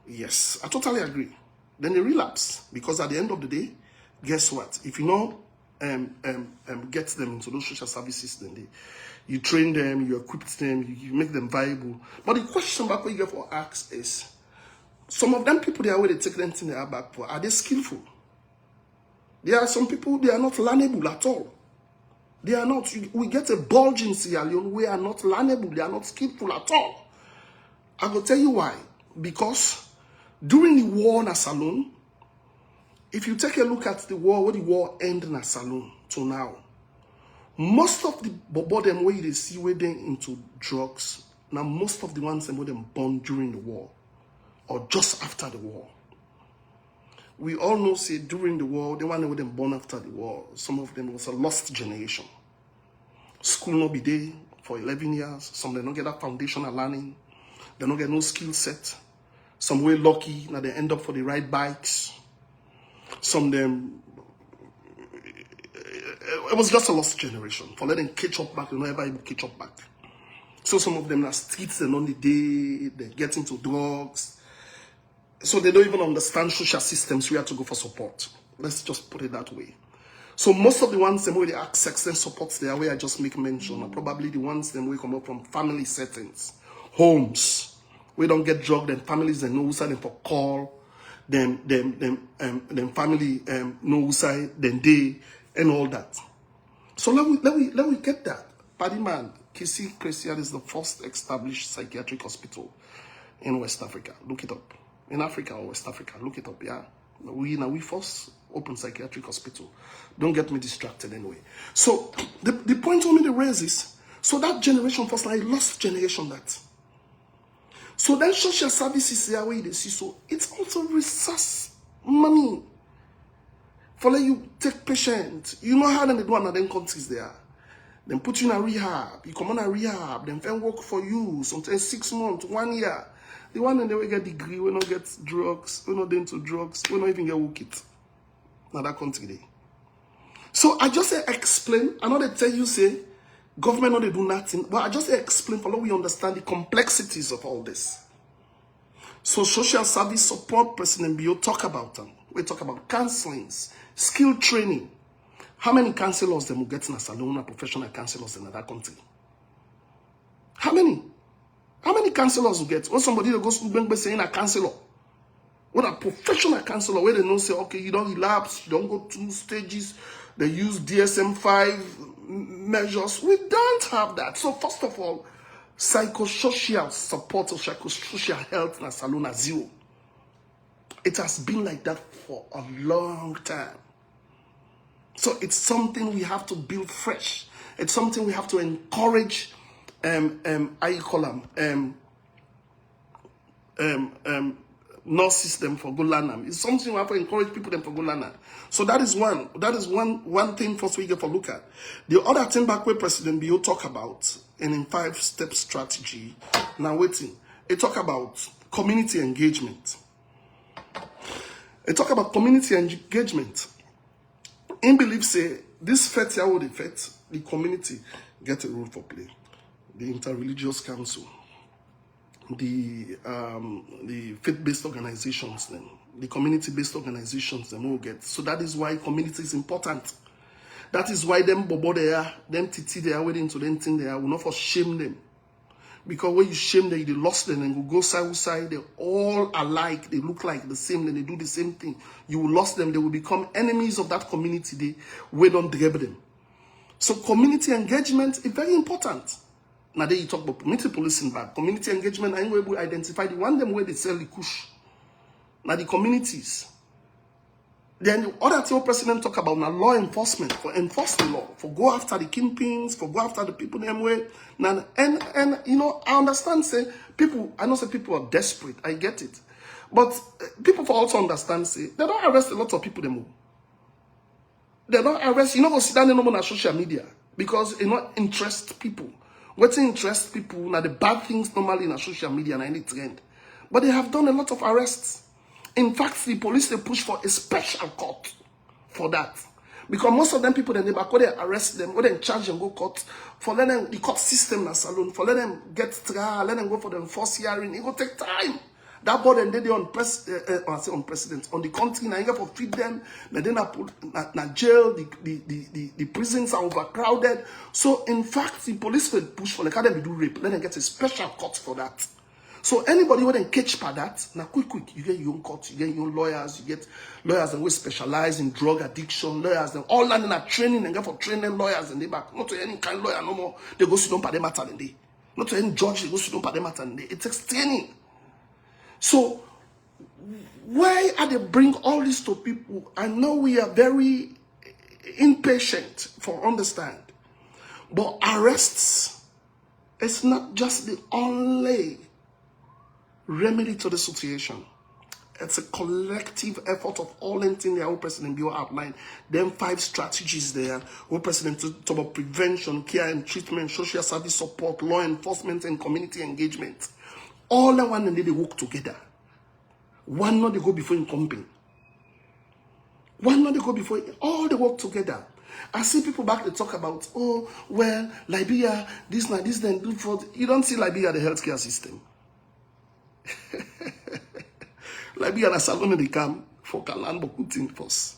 Yes, I totally agree. Then they relapse. Because at the end of the day, guess what? If you know get them into those social services, then you train them, you equip them, you make them viable. But the question back what you get for ask is, some of them people they are where they take them thing they are back for, are they skillful? There are some people they are not learnable at all. They are not. We get a bulge in Sierra Leone. We are not learnable. They are not skillful at all. I will tell you why. Because during the war in a saloon, if you take a look at the war, where the war ended in a saloon to now, most of the bobo them where they see where they into drugs. Now most of the ones them where them born during the war or just after the war. We all know, say, during the war, the one with them born after the war, some of them was a lost generation. School not be there for 11 years. Some they don't get that foundational learning. They don't get no skill set. Some way lucky, now they end up for the right bikes. Some them, it was just a lost generation. For letting catch up back, they never able to catch up back. So some of them are streets and on the day, they get into drugs. So they don't even understand social systems. We have to go for support. Let's just put it that way. So most of the ones where they access and support there, where I just make mention, are probably the ones them where come up from family settings, homes. We don't get drugged, then families they know who side them for call, then family know who side, then they and all that. So let we get that. Paddy man, Kisi Christian is the first established psychiatric hospital in West Africa. Look it up. In Africa or West Africa, look it up, yeah. We first open psychiatric hospital. Don't get me distracted anyway. So the point for me to raise is, so that generation first, like lost generation that. So then social services are where they see. So it's also resource money. For like you take patient, you know how they do one of them countries there. Then put you in a rehab. You come on a rehab, then find work for you. Sometimes 6 months, 1 year. The one and they will get degree, we not get drugs, we not into drugs, we not even get work it. Now that country day. So I just say explain, I know they tell you say, government not they do nothing, but I just say explain for how we understand the complexities of all this. So social service support President Bio talk about them. We talk about counselings, skill training. How many counselors them will get in a salon, professional counselors in that country? How many? How many counselors you get? When somebody that goes to saying a counselor, what a professional counselor where they don't say, okay, you don't relapse, you don't go 2 stages, they use DSM-5 measures. We don't have that. So first of all, psychosocial support or psychosocial health in a salon are 0. It has been like that for a long time. So it's something we have to build fresh. It's something we have to encourage. How you call them? Nurses them for good learner. It's something we have to encourage people them for good learner. So that is one. That is one thing first we get to look at. The other thing back where President Bio talk about and in 5-step strategy. Now waiting. It talk about community engagement. They talk about community engagement. In belief say this fet here will affect the community get a role for play. The interreligious council, the faith-based organizations, then the community-based organizations, them will get. So that is why community is important. That is why them bobo there, them titi they are waiting to them thing there will not for shame them. Because when you shame them, they lost them and go side to side, they all alike, they look like the same, then they do the same thing. You will lost them, they will become enemies of that community, they will don't grab them. So community engagement is very important. Now then you talk about community policing back. Community engagement, I will identify the one them where they sell the Kush. Now the communities. Then the other thing president talk about now law enforcement, for enforce the law, for go after the kingpins, for go after the people them way. Now and you know, I understand say people, I know say people are desperate, I get it. But people for also understand say they don't arrest a lot of people them. They don't arrest, you know, go sit down no more on social media because it not interest people. What interest people now the bad things normally in social media and any trend. But they have done a lot of arrests. In fact, the police they push for a special court for that. Because most of them people they never go they arrest them, go they charge and go court for let them the court system as alone, for let them get trial, let them go for the first hearing. It will take time. That board and they on president on the country now you got for feed them, then I put na jail, the prisons are overcrowded. So in fact the police will push for like them do rape, let them get a special court for that. So anybody who then catch by that, now quick, you get your own court, you get your own lawyers, you get lawyers and we specialize in drug addiction, lawyers and all that in a training and get for training lawyers and they back. Not to any kind of lawyer no more. They go sit down by the matter and they. Not to any judge, they go sit down by the matter and they. It takes training. So why are they bring all this to people? I know we are very impatient for understand. But arrests, it's not just the only remedy to the situation. It's a collective effort of all anything the whole President Bill outlined. Then 5 strategies there. Whole President talk about prevention, care and treatment, social service support, law enforcement, and community engagement. All that one and they work together. One not they go before in company. One not they go before. All they work together. I see people back they talk about, oh well, Liberia, this then do for. You don't see Liberia the healthcare system. Liberia na salon they come for Kalan beaucoup thing first.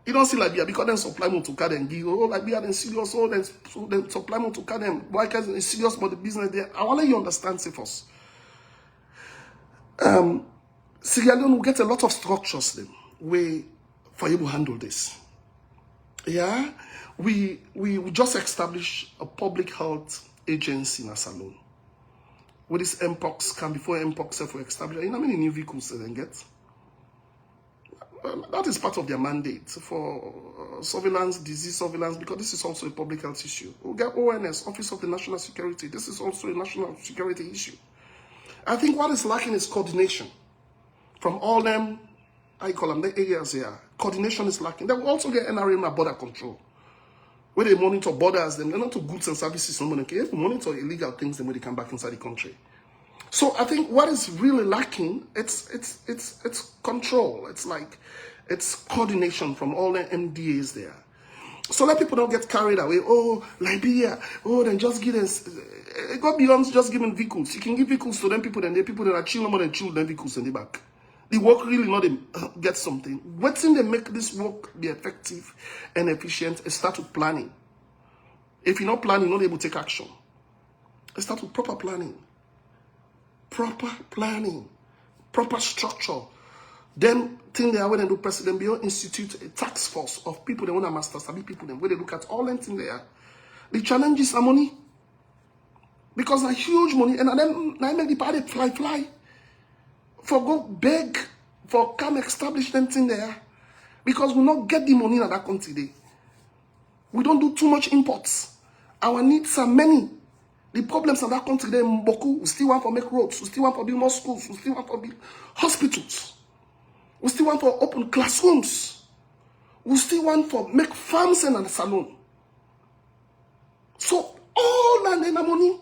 You don't see Liberia because then supply more to car and give. Oh, Liberia then serious. Oh, then supply more to car them. Why can't they serious about the business there? I want you understand say first. Sierra Leone will get a lot of structures then way for you to handle this. Yeah, we just established a public health agency in Salon. With this MPOX can before MPOX were established. You know how many new vehicles they then get? That is part of their mandate for surveillance, disease surveillance, because this is also a public health issue. We'll get ONS, Office of the National Security. This is also a national security issue. I think what is lacking is coordination. From all them, I call them the areas here. Coordination is lacking. They will also get NRA border control. Where they monitor borders, they're not to goods and services, no money. They monitor illegal things when they come back inside the country. So I think what is really lacking, it's control. It's like it's coordination from all the MDAs there. So let people don't get carried away. Oh, Liberia. Oh, then just give them. It got beyond just giving vehicles. You can give vehicles to them people, then the people that are chill no more than chill them vehicles in the back. The work really not get something. What's in they make this work be effective and efficient is start with planning. If you're not planning, you're not able to take action. Start with proper planning. Proper planning. Proper structure. Then thing they are when they do President Bill institute a task force of people they want to master study people them where they look at all them thing there. The challenges are money. Because a huge money and then I make the party fly. For go beg for come establish them thing there. Because we not get the money in that country there. We don't do too much imports. Our needs are many. The problems in that country there in Boku, we still want to make roads, we still want to build more schools, we still want to build hospitals. We still want to open classrooms. We still want to make farms and a salon. So all that money,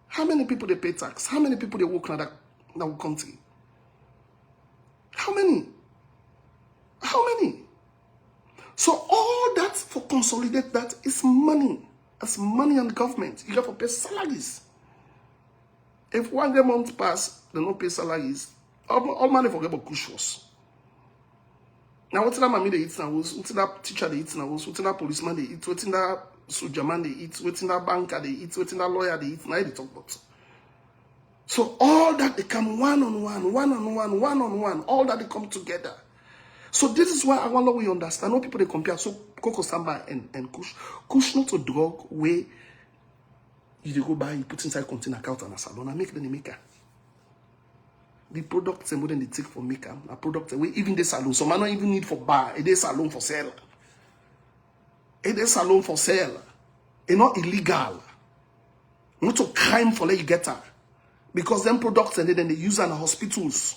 how many people they pay tax? How many people they work in that country? How many? How many? So all that for consolidate that is money. That's money on the government. You have to pay salaries. If 1 month pass, they don't pay salaries. All money forget about Kush was. Now what's that mommy they eat now? What's that teacher they eat now? What's that policeman they eat? What's that soldier man they eat? What's that banker they eat? What's that lawyer they eat? Now they talk about. So all that they come one on one, all that they come together. So this is why I want to we understand. No people they compare. So Coco Samba and Kush. Kush not a drug where you go buy, you put inside container account and a salon and make the maker. The products and what they take for maker, a product we even the salon. So man not even need for bar, it is salon for sale. It is salon for sale. It's not illegal. Not a crime for let you get her. Because them products and then they use in hospitals.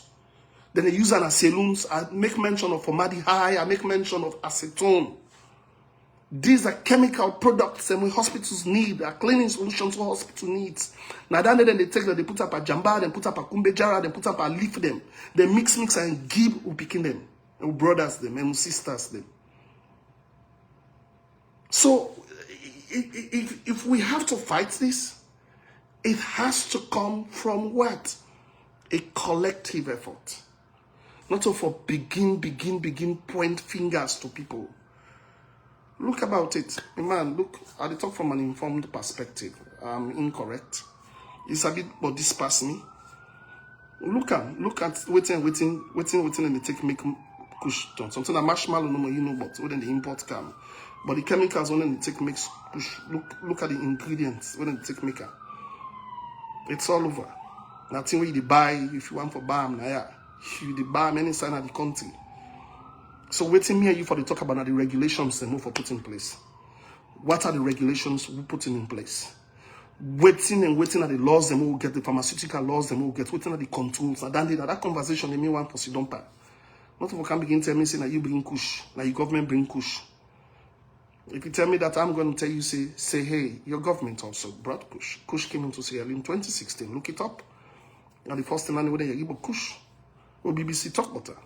Then they use in saloons. I make mention of formaldehyde. I make mention of acetone. These are chemical products and hospitals need. Are cleaning solutions for hospital needs. Now then they take that, they put up a jamba, then put up a kumbejara, then put up a leaf them. They mix and give who picking them. Who brothers them and who sisters them. So if we have to fight this, it has to come from what? A collective effort. Not for begin point fingers to people. Look about it. Man, look, I talk from an informed perspective. I'm incorrect. It's a bit, but this pass me. Look at waiting, and they take make Kush done. Something that marshmallow no more, you know, but when the import come. But the chemicals when they take makes Kush. Look at the ingredients when they take maker. It's all over. Nothing where you buy if you want for balm, yeah. You buy many sign of the country. So waiting me and you for the talk about the regulations they move for put in place. What are the regulations we putting in place? Waiting at the laws they will get, the pharmaceutical laws they will get, waiting at the controls. And then that conversation they may want for Sidompa. Not if you can begin telling me say that you bring Kush, that your government bring Kush. If you tell me that, I'm going to tell you, say, hey, your government also brought Kush. Kush came into Sierra Leone in 2016. Look it up. And the first thing I know you give Kush. Or BBC talk about that.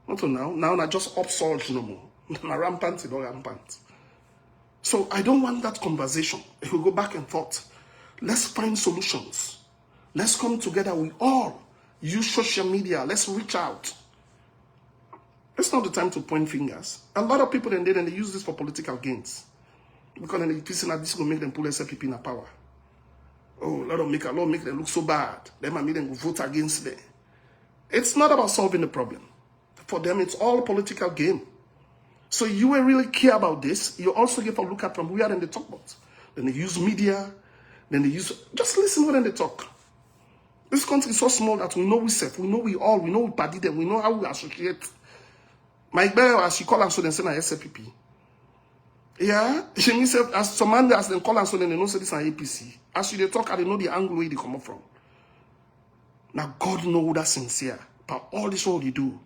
Not now. Now I just upsurge no more. Now rampant, it don't rampant. So I don't want that conversation. If we go back and forth, let's find solutions. Let's come together. We all use social media. Let's reach out. It's not the time to point fingers. A lot of people then they use this for political gains. Because then they think that this will make them pull SLPP in power. Oh, a lot make them look so bad. Then might make them vote against them. It's not about solving the problem. For them, it's all a political game. So you will really care about this. You also get a look at from where they talk about. Then they use media. Then they use... Just listen when they talk. This country is so small that we know we self. We know we all. We know we party them. We know how we associate. My Berewa, as she call and so then say na SLPP. Yeah, she means as some man as them call and so then they know say this an APC. As you they talk, I they know the angle where they come up from. Now God know that's sincere. But all this what they do.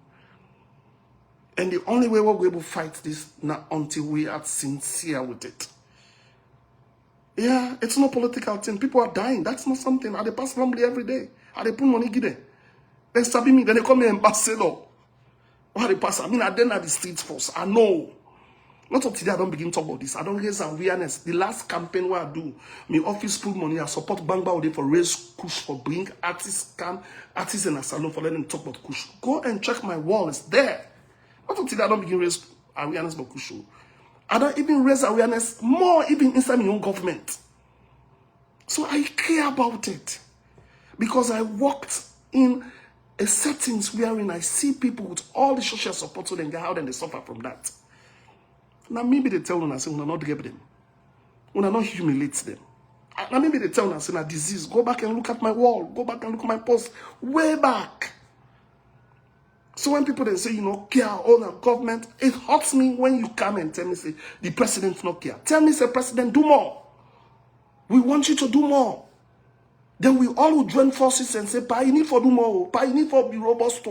And the only way we're able to fight this now until we are sincere with it. Yeah, it's not political thing. People are dying. That's not something. I they pass family every day. I they put money give them. Then stab me. Then they call me ambassador. Or they pass. I mean, I then at the streets force. I know. Not up today, I don't begin to talk about this. I don't raise awareness. The last campaign where I do, my office put money, I support Bangba for raise Kush, for bring artists in a salon for letting them talk about Kush. Go and check my wall, it's there. Not up today, I don't begin raise awareness about Kush. I don't even raise awareness more even inside my own government. So I care about it. Because I worked in a settings wherein I see people with all the social support so they get out and they suffer from that. Now maybe they tell them and say, we not give them. We not humiliate them. Now maybe they tell them and say, na disease. Go back and look at my wall. Go back and look at my post. Way back. So when people then say, care, all the government, it hurts me when you come and tell me, say, the president not care. Tell me, say, president, do more. We want you to do more. Then we all will join forces and say, pa, you need for do more. Pa, you need for be robust.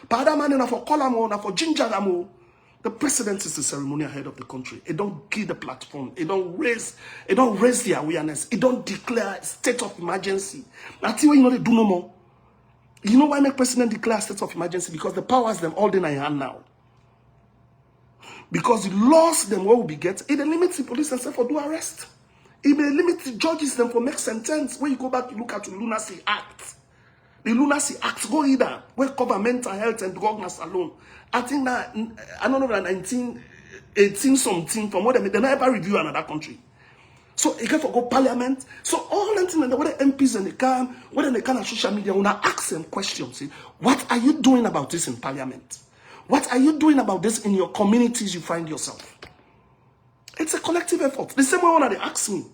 Pa, that man, na for colamo, na for gingeramo. The president is the ceremonial head of the country. It don't give the platform. It don't raise the awareness. It don't declare a state of emergency. That's when they do no more. You know why make president declare a state of emergency? Because the powers them all in hand now. Because the laws them what will be get, it limits the police and say for do arrest. It may limit the judges them for make sentence. When you go back, you look at the Lunacy Act. The Lunacy Act go either where cover mental health and drugs alone. I think that I don't know that 1918 something from what they never review another country. So it can go parliament. So all them things, whether MPs and whether they can on social media, when I ask them questions, see, what are you doing about this in parliament? What are you doing about this in your communities you find yourself? It's a collective effort. The same way when they ask me,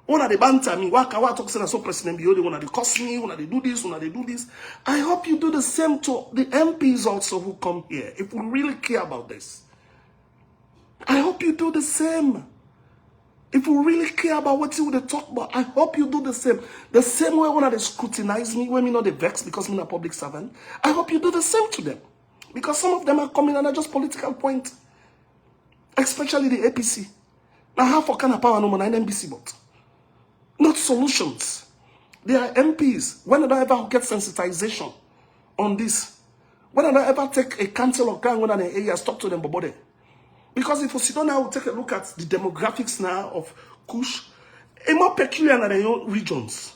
when they banter me, why talk so president be when they cost me, when they do this, when they do this. I hope you do the same to the MPs also who come here. If we really care about this, I hope you do the same. If you really care about what you would talk about, I hope you do the same. The same way when they scrutinize me, when me not they vex because I'm a public servant, I hope you do the same to them. Because some of them are coming and are just political point. Especially the APC. Now how for kind of power no more in NBC but not solutions. They are MPs. When did I ever get sensitization on this? When did I ever take a council or gang when an area talk to them about it? Because if we sit down now, we'll take a look at the demographics now of Kush, it's more peculiar than their own regions.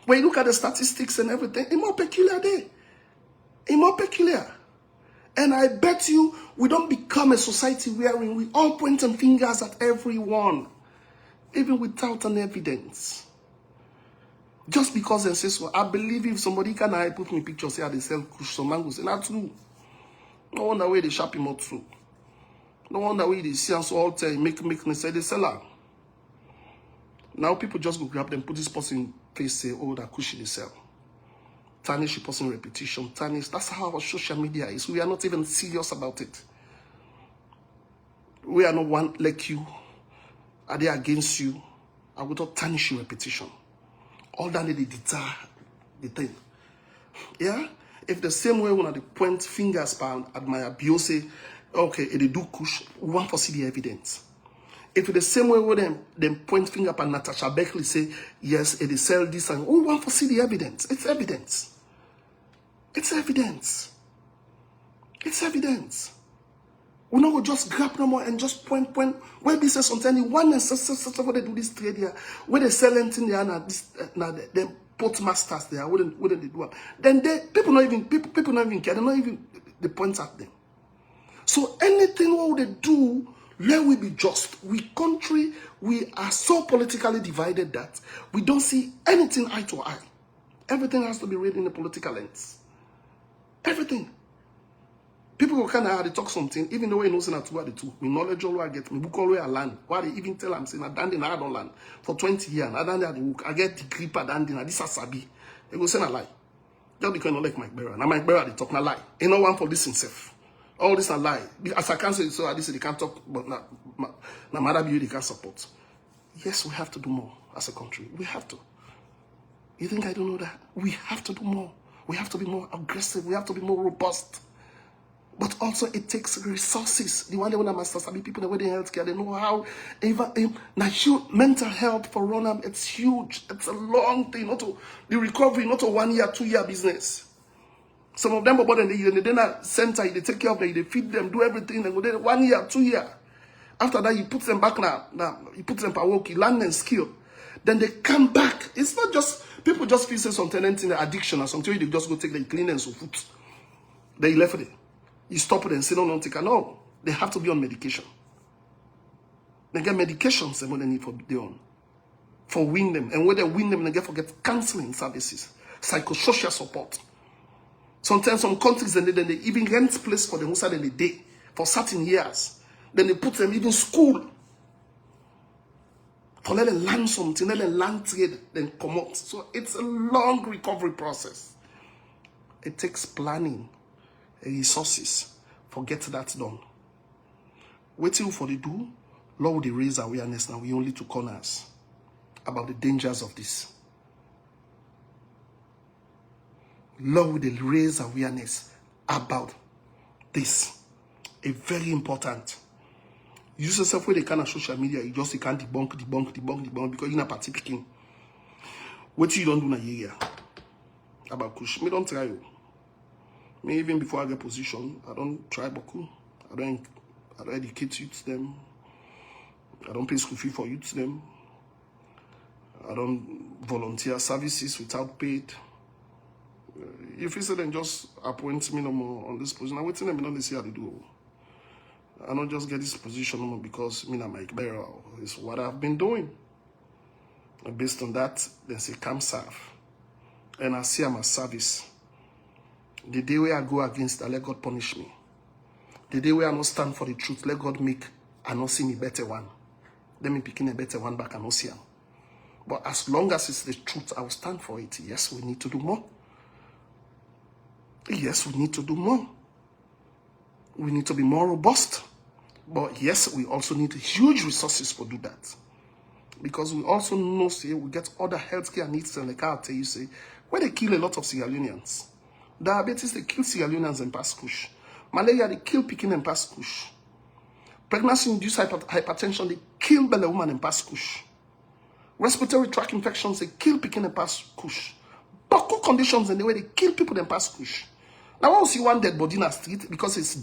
When you look at the statistics and everything, it's more peculiar there. It's more peculiar. And I bet you we don't become a society wherein we all pointing fingers at everyone, even without an evidence. Just because they say so. I believe if somebody can put me pictures here, they sell Kush some mangoes, and that's true. No wonder where they shop him out through. No wonder we they see and so all tell make me say they sell her. Now people just go grab them, put this person face, say, oh, that Kush they sell. Tarnish the person repetition, tarnish. That's how our social media is. We are not even serious about it. We are not one like you. Are they against you? I will not tarnish your repetition. All that they deter the thing. Yeah? If the same way when they point fingers at my Beyonce, okay, they do Kush, we want to see the evidence. If the same way when them point finger at Natasha Beckley say, yes, they sell this, and we want to see the evidence. It's evidence. It's evidence. It's evidence. We don't just grab no more and just point. Where they say something, one and where they do this trade here, where they sell anything there, now the port masters there, wouldn't they do it? Then people not even care. They not even they point at them. So anything what they do, let we be just. We country, we are so politically divided that we don't see anything eye to eye. Everything has to be read in a political lens. Everything. People who kind of they talk something, even though they know not what they do. Me knowledge all I get, me book all I land. Why they even tell them saying I done I don't land for 20 years. I done the book. I get degree per done this is sabi. They go say a lie. Just because I don't like Mike Berewa. Now Mike Berewa they talk na lie. Ain't no one for this himself. All this a lie. As I can say so, at least they can't talk, but now Mother Beauty they can't support. Yes, we have to do more as a country. We have to. You think I don't know that? We have to do more. We have to be more aggressive. We have to be more robust. But also it takes resources. The one that when I master sabi people that in healthcare, they know how even now mental health for run it's huge. It's a long thing, not to the recovery, not a 1 year, 2 year business. Some of them about they then center, they take care of them, they feed them, do everything, and go there 1 year, 2 year. After that, you put them back now you put them for work, you learn and skill. Then they come back. It's not just people just feel something in the addiction or something, they just go take the cleanliness of food. They left it. You stop it and say, no, take it. No, they have to be on medication. They get medications and what they need for their own. For win them. And when they win them, they get counseling services, psychosocial support. Sometimes some countries, then they even rent place for them inside in the day for certain years. Then they put them even school. For let them learn something, let them learn trade, then come out. So it's a long recovery process. It takes planning. Resources for get that done. Waiting for the do, Lord, they raise awareness now. We only two corners about the dangers of this. Lord, they raise awareness about this. A very important. Use yourself with the kind of social media. You can't debunk because you're not party picking. What you don't do in a year. about Kush. Me don't try you. Me even before I get position, I don't try Boku. I don't educate youth them. I don't pay school fee for youth them. I don't volunteer services without paid. If you say then just appoint me no more on this position, I'm waiting them don't see how they do. I don't just get this position no more because me and Mike Berewa is what I've been doing. And based on that, they say come serve. And I see I'm a service. The day where I go against that, let God punish me. The day where I not stand for the truth, let God make I not see me better one. Let me picking a better one back and not see him. But as long as it's the truth, I will stand for it. Yes, we need to do more. Yes, we need to do more. We need to be more robust. But yes, we also need huge resources to do that. Because we also know, say, we get other healthcare needs, and like I'll tell you, say, where they kill a lot of Sierra Leoneans. Diabetes, they kill Sierra Leoneans and pass Kush. Malaria, they kill Pekin and pass Kush. Pregnancy-induced hypertension, they kill Belle woman and pass Kush. Respiratory tract infections, they kill Pekin and pass Kush. Buckle conditions, and the way they kill people and pass Kush. Now, I will see one dead body in the street because it's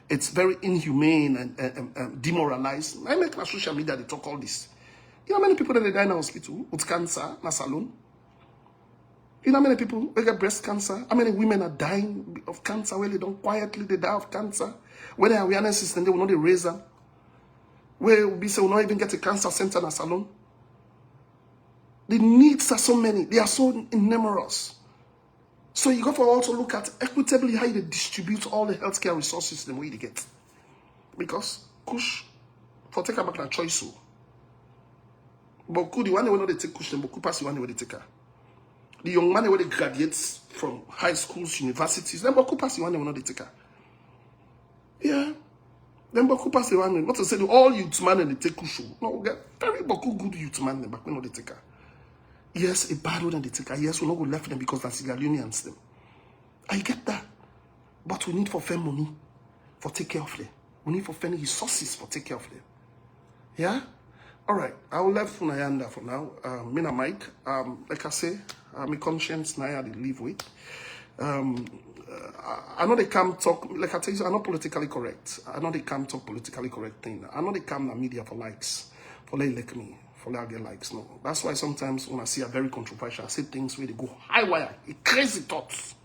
it's very inhumane and demoralized. I make my social media, they talk all this. You know how many people that they die in the hospital with cancer, in a salon? You know how many people they get breast cancer? How many women are dying of cancer where they don't quietly, they die of cancer? Where the awareness system, they will not raise them. Where we say we will not even get a cancer center in a salon. The needs are so many. They are so numerous. So you got to also look at equitably how you distribute all the healthcare resources the way they get. Because Kush, for take back that choice. So. But the one way they take Kush, then Boku pass the one way they take her. The young man where they graduates from high schools, universities, then Boku pass the one way they take her. Yeah. Then Boku pass the one way. Not to say all youth man and they take Kush. No, we get very Boku good youth man back when they take her. Yes, a bad one and they take her. Yes, we're not going to left them because that's Sierra Leoneans them. I get that. But we need for fair money for take care of them. We need for fair resources for take care of them. Yeah? Alright. I will leave Funayanda for now. Me and Mike. Like I say, my conscience now I live with. I know they can't talk, like I tell you, I'm not politically correct. I know they can't talk politically correct thing. I know they come to media for likes. For they like me. For they get likes, no. That's why sometimes when I see a very controversial, I say things where they go high wire, crazy thoughts.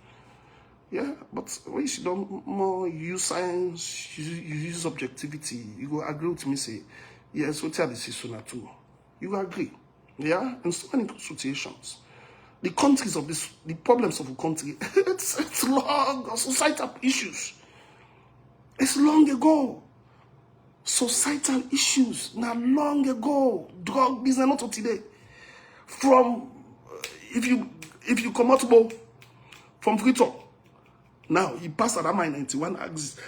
Yeah, but when you don't more use science, you use objectivity, you go agree with me, say, yes, what this is sooner too. You agree. Yeah? In so many situations. The countries of this, the problems of the country, it's long, societal issues. It's long ago. Societal issues, now long ago. Drug business, not of today. From, if you come out from Frito, now you pass at Ama 91 axis,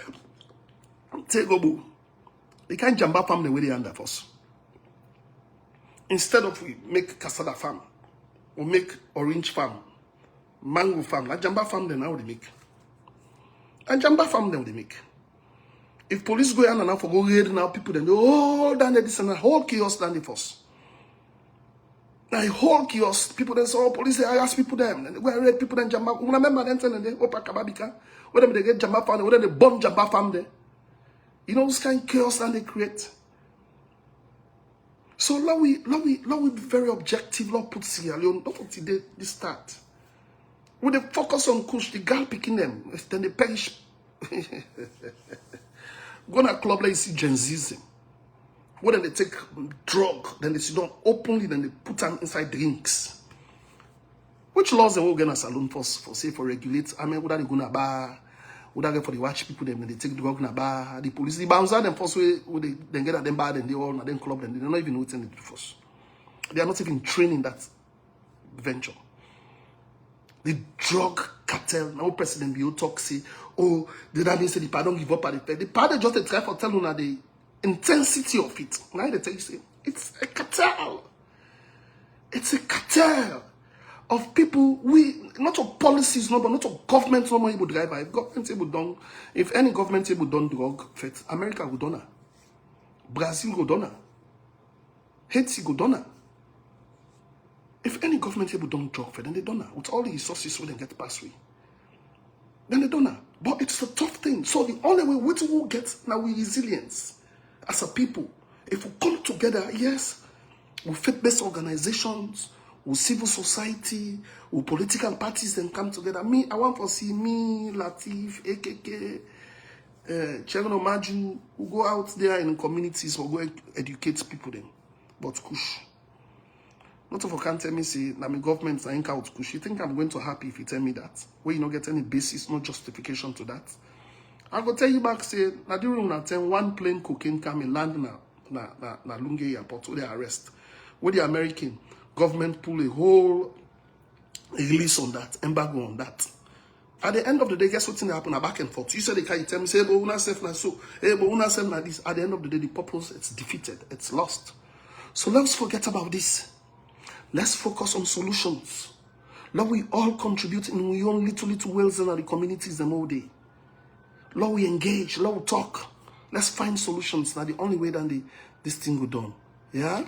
take go. They can't jump up farm the way they under us. Instead of we make cassava farm, or make orange farm, mango farm, like jamba farm, then now they make. And jamba farm, then they make. If police go in and now for go raid now, people then oh down there this and that whole chaos down the force. Now whole chaos, people then say, oh police they harass people them, and go raid people then jamba. You remember then telling them Opa Kababika, whether they get jamba farm, whether they bomb jamba farm there. You know this kind of chaos that they create. So now we be very objective, now put Sierra Leone, not until they start. When they focus on Kush, the girl picking them, then they perish. Go to a club like you see Gen Zism. When they take drug, then they sit down openly, then they put them inside drinks. Which laws they will get a saloon for regulate? I mean, would they go to a bar? Would they get for the watch people them? They take drug in a bar. The police, the bouncer them first way, they then get at them bar, then they all at them club, then they don't even know what they do first. They are not even training that venture. The drug cartel, now President Bio talk say, oh, did that mean say the part don't give up at the fair? The part they just try for telling you the intensity of it. Now they tell you say, it's a cartel. It's a cartel of people, not of policies, no, but not of government, no more able to drive. If government able done, if any government able done drug, America go done. Brazil go done. Haiti go done. If any government able don't talk for, then they don't know. With all the resources we then get passed way. Then they don't know. But it's a tough thing. So the only way we will get now we resilience as a people. If we come together, yes, we faith-based organizations, with civil society, with political parties, then come together. Me, I want to see me, Latif, AKK, Chairman Omaju, who go out there in communities or go educate people then. But Kush. Not of you can't tell me, say, now my government ain't out Kush. You think I'm going to happy if you tell me that? Where you don't get any basis, no justification to that? I go tell you back, say, now during that time, one plane cocaine come and land na Lunge airport, where they arrest. Where the American government pull a whole release on that, embargo on that. At the end of the day, guess what's going to happen? Back and forth. You said they can't tell me, say, but una self na so, but una self na this. At the end of the day, the purpose, it's defeated, it's lost. So let's forget about this. Let's focus on solutions. Lord, we all contribute in we own little ways in the communities them all day. Lord, we engage. Lord, we talk. Let's find solutions. That's the only way that this thing will done. Yeah?